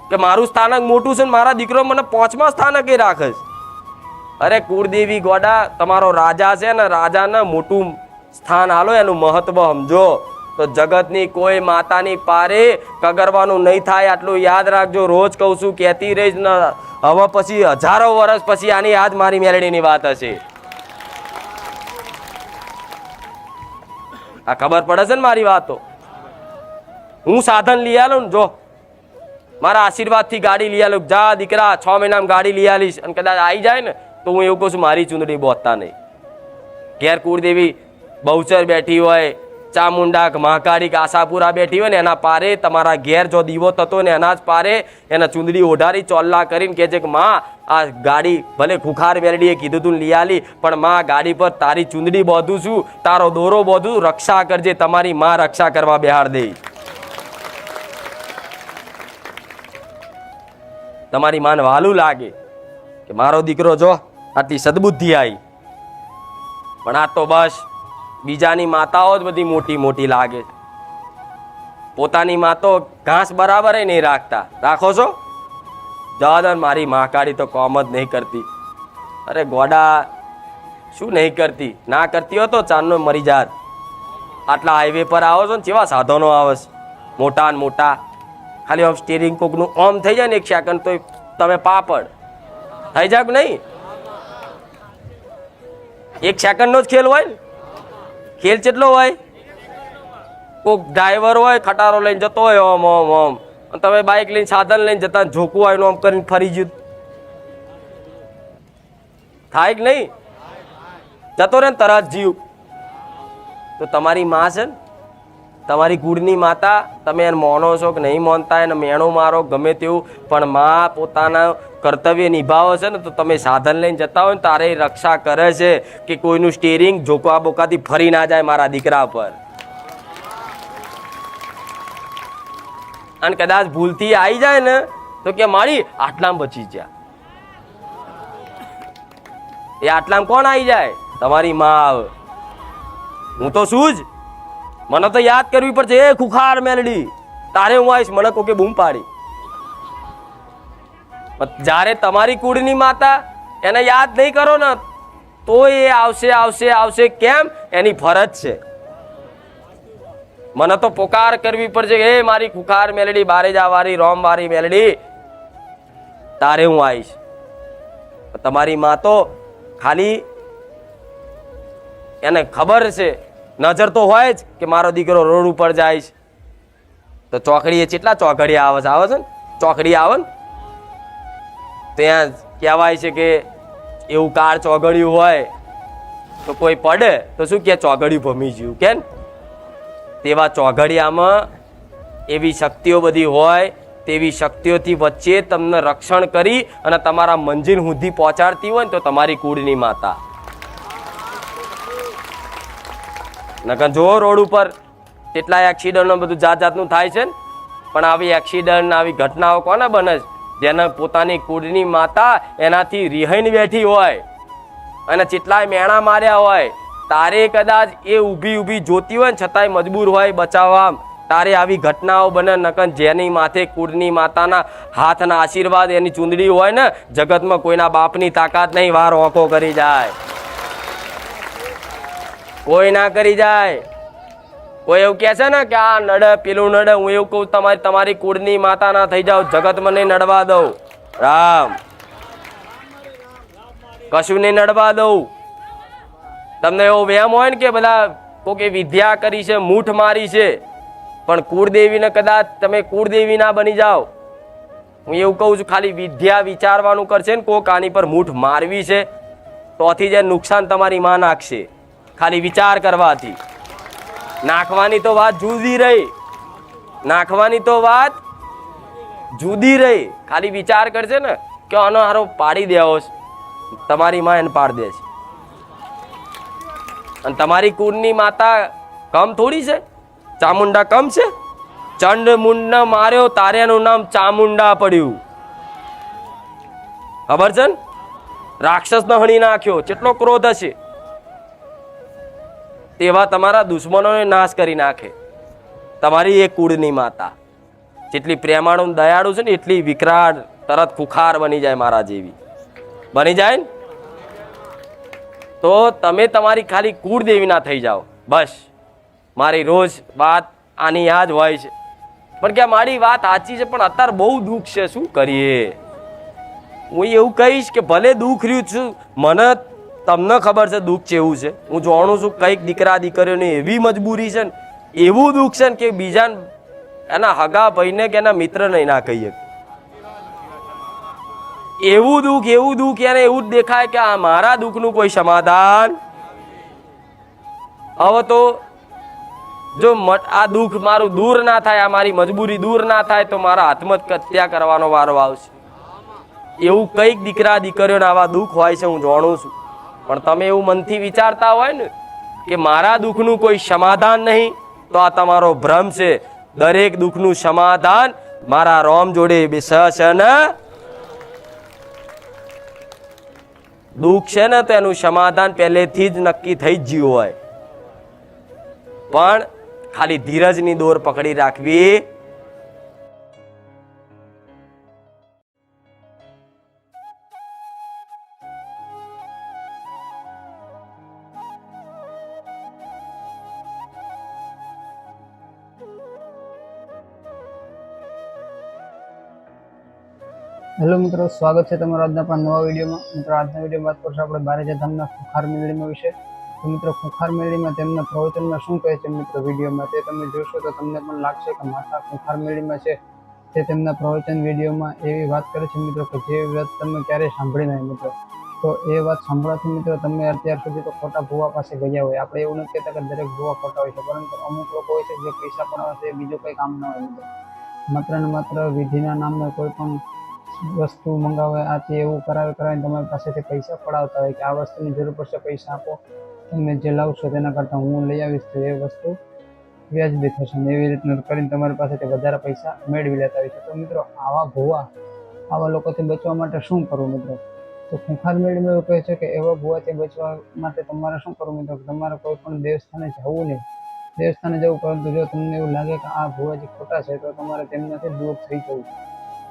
[SPEAKER 1] કે મારું સ્થાનક મોટું છે ને મારા દીકરો મને 5મા સ્થાનકે રાખે છે? અરે કુળદેવી ગોડા, તમારો રાજા છે ને, રાજાને મોટું સ્થાન હાલો, એનું મહત્વ સમજો. તો જગતની કોઈ માતાની પારે કગરવાનું નહીં થાય, આટલું યાદ રાખજો. રોજ કહું છું, કહેતી રહીશ ને, હવે પછી હજારો વર્ષ પછી આની યાદ મારી મેલડીની વાત હશે. આ ખબર પડે છે ને મારી વાતો? હું સાધન લઈ આલું ને, જો મારા આશીર્વાદથી ગાડી લઈ આલું, જા દીકરા 6 મહિનામાં ગાડી લઈ આલીશ, અને કદાચ આવી જાય ને તો હું એવું કહું છું મારી ચૂંદડી બોતતા નહીં. ઘેર કુળદેવી બહુચર બેઠી હોય, ચામુંડા મહાકાળી આશાપુરા બેઠી હોય ને, એના પારે તમારા ઘેર જો દીવો થતો ને એના જ પારે એના ચૂંદડી ઓઢારી ચોલ્લા કરીને કહે છે કે માં આ ગાડી ભલે ખુખાર મેલડીએ કીધું તું લઈ આલી, પણ માં ગાડી પર તારી ચૂંદડી બોધું છું, તારો દોરો બોધું, રક્ષા કરજે. તમારી માં રક્ષા કરવા બેહાડ દે. તમારી માને વાલું લાગે કે મારો દીકરો જો આટલી સદબુદ્ધિ આવી. પણ આ તો બસ બીજાની માતાઓ જ બધી મોટી મોટી લાગે, પોતાની માં તો ઘાસ બરાબર નહીં રાખતા. રાખો છો? જવા મારી મહાકાળી તો કોમ જ નહીં કરતી. અરે ગોડા, શું નહીં કરતી? ના કરતી હોય તો ચાંદનો મરી જાત. આટલા હાઈવે પર આવો છો ને, કેવા સાધનો આવે છે મોટા ને મોટા, ખાલી આમ સ્ટીરિંગ કોકનું ઓમ થઈ જાય ને 1 સેકન્ડ તો તમે પાપડ થઈ જાય કે નહીં? 1 સેકન્ડનો જ ખેલ હોય ને. ખેલ કેટલો હોય? કોક ડ્રાઈવર હોય ખટારો લઈને જતો હોય ઓમ ઓમ ઓમ, અને તમે બાઇક લઈને સાધન લઈને જતા ઝોકું હોય આમ કરીને ફરી ગયું, થાય કે નહીં? જતો રહે ને તરત જીવ. તો તમારી માં છે ને, તમારી કુળની માતા, તમે એને માનો છો કે નહીં માનતા, એને મેણો મારો ગમે તેવું, પણ માં પોતાના કર્તવ્ય નિભાવે છે ને, તો તમે સાધન લઈને જતા હોય ને તારે રક્ષા કરે છે કે કોઈનું સ્ટીરિંગ ઝોકા બોકાથી ફરી ના જાય મારા દીકરા પર. અને કદાચ ભૂલથી આવી જાય ને તો કે મારી આટલામાં બચી ગયા. એ આટલામાં કોણ આવી જાય? તમારી માં આવે. હું તો શું જ, મને તો યાદ કરવી પડશે. એ ખુખાર મેલડી, તારે હું આવીશ, મને કોકે બૂમ પાડી. જ્યારે તમારી કુળની માતા એને યાદ નહીં કરો ને તો એ આવશે આવશે આવશે. કેમ? એની ફરજ છે. મને તો પોકાર કરવી પડશે, એ મારી ખુખાર મેલડી, બારેજા વાળી રોમ વાળી મેલડી, તારે હું આવીશ. તમારી માં તો ખાલી એને ખબર છે, નજર તો હોય જ કે મારો દીકરો રોડ ઉપર જાય છે. તો ચોકડીએ કેટલા ચોકડી આવે છે ને, ચોકડી આવે ને ત્યાં કહેવાય છે કે એવું કાર ચોગડ્યું હોય તો કોઈ પડે તો શું કે ચોગડ્યું ભમી ગયું, કેમ? તેવા ચોઘડિયામાં એવી શક્તિઓ બધી હોય તેવી શક્તિઓથી વચ્ચે તમને રક્ષણ કરી અને તમારા મંજિલ સુધી પહોંચાડતી હોય ને તો તમારી કુળની માતા. નકર જો રોડ ઉપર કેટલાય એક્સિડન્ટ બધું જાત જાતનું થાય છે ને, પણ આવી એક્સિડન્ટ આવી ઘટનાઓ કોને બને છે? જેને પોતાની કુળની માતા એનાથી રિહાઈને બેઠી હોય અને કેટલાય મેણા માર્યા હોય, તારે કદાચ એ ઊભી જોતી હોય ને છતાંય મજબૂર હોય બચાવવા, તારે આવી ઘટનાઓ બને. નકર જેની માથે કુળની માતાના હાથના આશીર્વાદ એની ચૂંદડી હોય ને, જગતમાં કોઈના બાપની તાકાત નહીં, વાર ઓંકો કરી જાય, કોઈ ના કરી જાય. કોઈ એવું કહે છે ને કે આ નડે પેલું નડે, હું એવું કહું તમારી કુળની માતા ના થઈ જાવ, જગતમાં નહીં નડવા દઉં. રામ કશું નહીં નડવા દઉં. તમને એવો વહેમ હોય ને કે બધા કોઈ વિદ્યા કરી છે, મૂઠ મારી છે, પણ કુળદેવીને કદાચ તમે કુળદેવી ના બની જાઓ. હું એવું કહું છું, ખાલી વિદ્યા વિચારવાનું કરશે ને કોક આની પર મૂઠ મારવી છે તોથી જે નુકસાન તમારી માં નાખશે. ખાલી વિચાર કરવાથી. નાખવાની તો વાત જુદી રહી, નાખવાની તો વાત જુદી રહી. ખાલી વિચાર કરશે ને કે આનો હારો પાડી દેવો, તમારી માં એને પાડી દે છે. અને તમારી કુળની માતા કમ થોડી છે? ચામુંડા કમ છે? ચંડ મુંડ માર્યો તારે એનું નામ ચામુંડા પડ્યું. ખબર છે ને? રાક્ષસ હણી નાખ્યો, કેટલો ક્રોધ હશે. તેવા તમારા દુશ્મનોને નાશ કરી નાખે તમારી એક કુળની માતા. જેટલી પ્રેમાળુ દયાળુ છે ને એટલી વિકરાળ, તરત ખુખાર બની જાય, મારા જેવી બની જાય ને. તો તમે તમારી ખાલી કુળદેવી ના થઈ જાઓ બસ. મારી રોજ વાત આની આ જ હોય છે, પણ કે મારી વાત સાચી છે, પણ અત્યારે બહુ દુઃખ છે, શું કરીએ? હું એવું કહીશ કે ભલે દુઃખ રહ્યું છું, મને તમને ખબર છે દુઃખ કેવું છે, હું જાણું છું. કંઈક દીકરા દીકરીઓની એવી મજબૂરી છે ને, એવું દુઃખ છે ને કે બીજા એના હગા ભાઈને કે એના મિત્ર નહીં ના કહીએ. એવું દુઃખ એને એવું જ દેખાય કે આ મારા દુઃખનું કોઈ સમાધાન. હવે તો જો આ દુઃખ મારું દૂર ના થાય, આ મારી મજબૂરી દૂર ના થાય, તો મારા આત્મહત્યા કરવાનો વારો આવશે. એવું કંઈક દીકરા દીકરીઓને આવા દુઃખ હોય છે, હું જાણું છું. પણ તમે એવું મનથી વિચારતા હોય ને કે મારા દુઃખનું કોઈ સમાધાન નહીં, તો આ તમારો ભ્રમ છે. દરેક દુઃખનું સમાધાન મારા રોમ જોડે બેસે ને. દુઃખ છે ને તો એનું સમાધાન પહેલેથી જ નક્કી થઈ જ ગયું હોય, પણ ખાલી ધીરજની દોર પકડી રાખવી.
[SPEAKER 2] હેલો મિત્રો, સ્વાગત છે તમારા આજના આપણા નવા વિડીયોમાં. મિત્રો આજના વિડીયોમાં વાત કરશું આપણે બારેજા ધામના ખુખાર મેળીમાં વિશે. તો મિત્રો ખુખાર મેળીમાં તેમના પ્રવચનમાં શું કહે છે મિત્રો વિડીયોમાં, તે તમે જોશો તો તમને પણ લાગશે કે માતા ખુખાર મેળીમાં છે. તે તેમના પ્રવચન વિડીયોમાં એવી વાત કરે છે મિત્રો કે જે વાત તમે ક્યારેય સાંભળી નહીં મિત્રો. તો એ વાત સાંભળવાથી મિત્રો તમે અત્યાર સુધી તો ખોટા ભૂવા પાસે ગયા હોય. આપણે એવું નથી કહેતા કે દરેક ભૂવા ખોટા હોય છે, પરંતુ અમુક લોકો હોય છે જે પૈસા પણ આવે છે, બીજું કંઈ કામ ના હોય મિત્રો. માત્ર ને માત્ર વિધિના નામે કોઈ પણ વસ્તુ મંગાવે, આથી એવું કરાવીને તમારી પાસેથી પૈસા પડાવતા હોય કે આ વસ્તુની જરૂર પડશે, પૈસા આપો, તમે જે લાવશો તેના કરતાં હું લઈ આવીશ તો એ વસ્તુ વ્યાજબી થશે ને, એવી રીતના કરીને તમારી પાસેથી વધારે પૈસા મેળવી લેતા હોય છે. તો મિત્રો આવા ભૂવા, આવા લોકોથી બચવા માટે શું કરવું મિત્રો? તો ખુખાર મેળીમાં એવું કહે છે કે એવા ભૂવાથી બચવા માટે તમારે શું કરવું મિત્રો? તમારે કોઈ પણ દેવસ્થાને જવું નહીં. દેવસ્થાને જવું, પરંતુ જો તમને એવું લાગે કે આ ભૂવાજી ખોટા છે તો તમારે તેમનાથી દૂર થઈ જવું.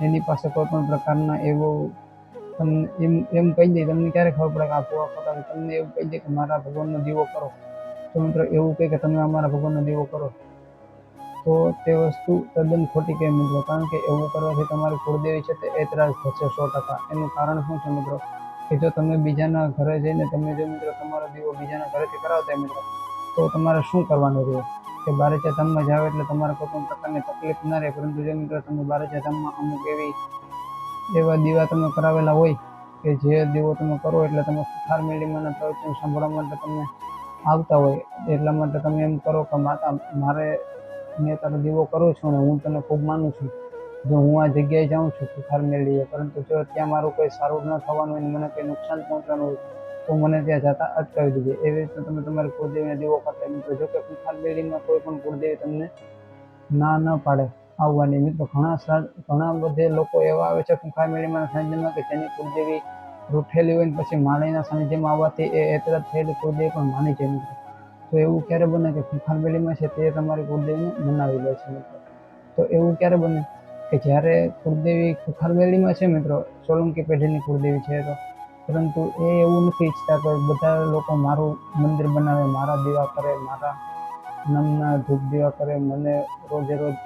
[SPEAKER 2] એની પાસે કોઈ પણ પ્રકારના એવું તમને એમ કહી દે, તમને ક્યારે ખબર પડે કે આ ભૂવા ખોટા છે? તમને એવું કહી દે કે મારા ભગવાનનો દીવો કરો, તો મિત્રો એવું કહે કે તમે અમારા ભગવાનનો દીવો કરો, તો તે વસ્તુ તદ્દન ખોટી કહે મિત્રો. કારણ કે એવું કરવાથી તમારી કુળદેવી છે તે એતરાજ થશે 100%. એનું કારણ શું છે મિત્રો? કે જો તમે બીજાના ઘરે જઈને તમે જો મિત્રો તમારો દીવો બીજાના ઘરેથી કરાવતા મિત્રો, તો તમારે શું કરવાનું રહે કે બારેજા ધામમાં જાવ એટલે તમારે કોઈ પણ પ્રકારની તકલીફ ના રહે. પરંતુ જો મિત્રો તમે બારેજા ધામમાં અમુક એવા દીવા તમે કરાવેલા હોય કે જે દીવો તમે કરો એટલે તમે ખુખાર મેળીમાંના પ્રવચન સાંભળવા માટે તમે આવતા હોય, એટલા માટે તમે એમ કરો કે માતા મારે મેં તારો દીવો કરું છું અને હું તને ખૂબ માનું છું. જો હું આ જગ્યાએ જાઉં છું ખુખાર મેળવીએ, પરંતુ જો ત્યાં મારું કંઈ સારું ન થવાનું હોય, મને કંઈ નુકસાન પહોંચવાનું હોય તો મને ત્યાં જતા અટકાવી દેજે. એવી રીતે તમે તમારી કુળદેવીને દીવો કરતા મિત્રો. જો કે ખુખાર મેળવીમાં કોઈ પણ કુળદેવી તમને ના ન પાડે આવવાની મિત્રો. ઘણા બધે લોકો એવા આવે છે ખુખાર મેળવીમાં સાનિધ્યમાં કે જેની કુળદેવી રૂઠેલી હોય ને પછી માળીના સાનિધ્યમાં આવવાથી એ એતરત થયેલી કુળદેવી પણ માની જાય મિત્રો. તો એવું ક્યારે બને કે ખુખાર મેળવીમાં છે તે તમારી કુળદેવીને મનાવી લે છે મિત્રો. તો એવું ક્યારે બને કે જ્યારે કુળદેવી ખુખાર મેળવીમાં છે મિત્રો, સોલંકી પેઢીની કુળદેવી છે તો, પરંતુ એ એવું નથી ઈચ્છતા કે બધા લોકો મારું મંદિર બનાવે, મારા દીવા કરે, મારા નામના ધૂપ દીવા કરે, મને રોજે રોજ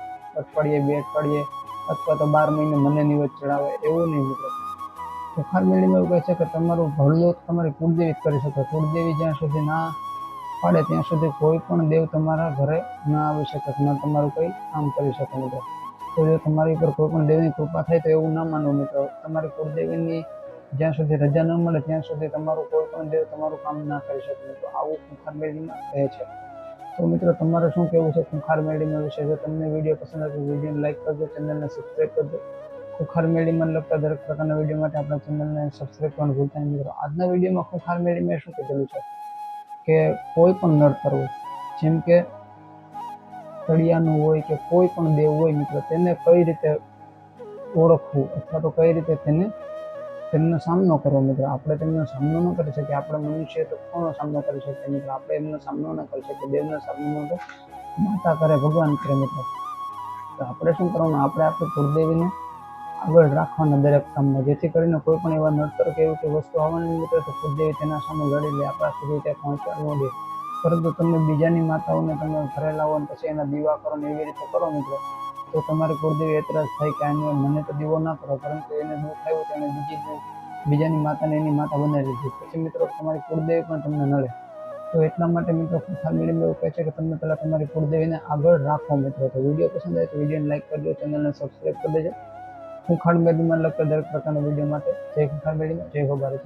[SPEAKER 2] અઠવાડિયે 2 અઠવાડિયે અથવા તો 12 મહિને મને નિવેદ ચડાવે, એવું નહીં મિત્રો. ખુખાર મેળવીમાં એવું કહે છે કે તમારું ભલું તમારી કુળદેવી જ કરી શકે. કુળદેવી જ્યાં સુધી ના પાડે ત્યાં સુધી કોઈ પણ દેવ તમારા ઘરે ના આવી શકે, ન તમારું કંઈ કામ કરી શકે મિત્રો. તો જો તમારી ઉપર કોઈ પણ દેવની કૃપા થાય તો એવું ના માનવું મિત્રો. તમારી કુળદેવીની જ્યાં સુધી રજા ન મળે ત્યાં સુધી તમારું કોઈ પણ દેવ તમારું કામ ના કરી શકે મિત્રો. આવું ખુખાર મેળવીમાં કહે છે. તો મિત્રો તમારે શું કહેવું છે ખુખાર મેળવીમાં વિશે? જો તમને વિડીયો પસંદ આવે તો વિડીયોને લાઈક કરજો, ચેનલને સબસ્ક્રાઈબ કરજો. ખુખાર મેળવીમાં લગતા દરેક પ્રકારના વિડીયો માટે આપણા ચેનલને સબસ્ક્રાઈબ કરવાનું ભૂલતા નહીં મિત્રો. આજના વિડીયોમાં ખુખાર મેળવીમાં શું કીધેલું છે કે કોઈ પણ નડતર હોય, જેમ કે તળિયાનું હોય કે કોઈ પણ દેવ હોય મિત્રો, તેને કઈ રીતે ઓળખવું અથવા તો કઈ રીતે તેમનો સામનો કરવો મિત્રો. આપણે તેમનો સામનો ન કરી શકીએ, આપણે મનુષ્ય તો કોનો સામનો કરી શકીએ મિત્રો? આપણે એમનો સામનો ન કરી શકીએ. દેવનો સામનો તો માતા કરે, ભગવાન કરે મિત્રો. તો આપણે શું કરવાનું? આપણે આપણી કુળદેવીને આગળ રાખવાના દરેક કામમાં, જેથી કરીને કોઈ પણ એવા નડતર કે એવી કોઈ વસ્તુ આવવાની મિત્રો તો કુળદેવી તેના સામે લડી લે, આપણા સુધી ત્યાં પહોંચવા ન દે. પરંતુ તમે બીજાની માતાઓને તમે ઘરે લાવો અને પછી એના દીવા કરો ને એવી રીતે કરો મિત્રો, તો તમારી કુળદેવી એતરાજ થાય કે આને મને તો દીવો ના કરો, પરંતુ એને દુઃખ આવ્યું તો એને બીજાની માતાને એની માતા બનાવી દીધી, પછી મિત્રો તમારી કુળદેવી પણ તમને નડે. તો એટલા માટે મિત્રો ખુખાર મેળવીમાં એવું કહે છે કે તમે પહેલાં તમારી કુળદેવીને આગળ રાખો મિત્રો. તો વિડીયો પસંદ આવે તો વિડીયોને લાઈક કરજો, ચેનલને સબસ્ક્રાઈબ કરી દેજો. ખુખાર મેળવીમાં લગતા દરેક પ્રકારના વિડીયો માટે જય ખુખાર મેળવીમાં, જય હો ભારત.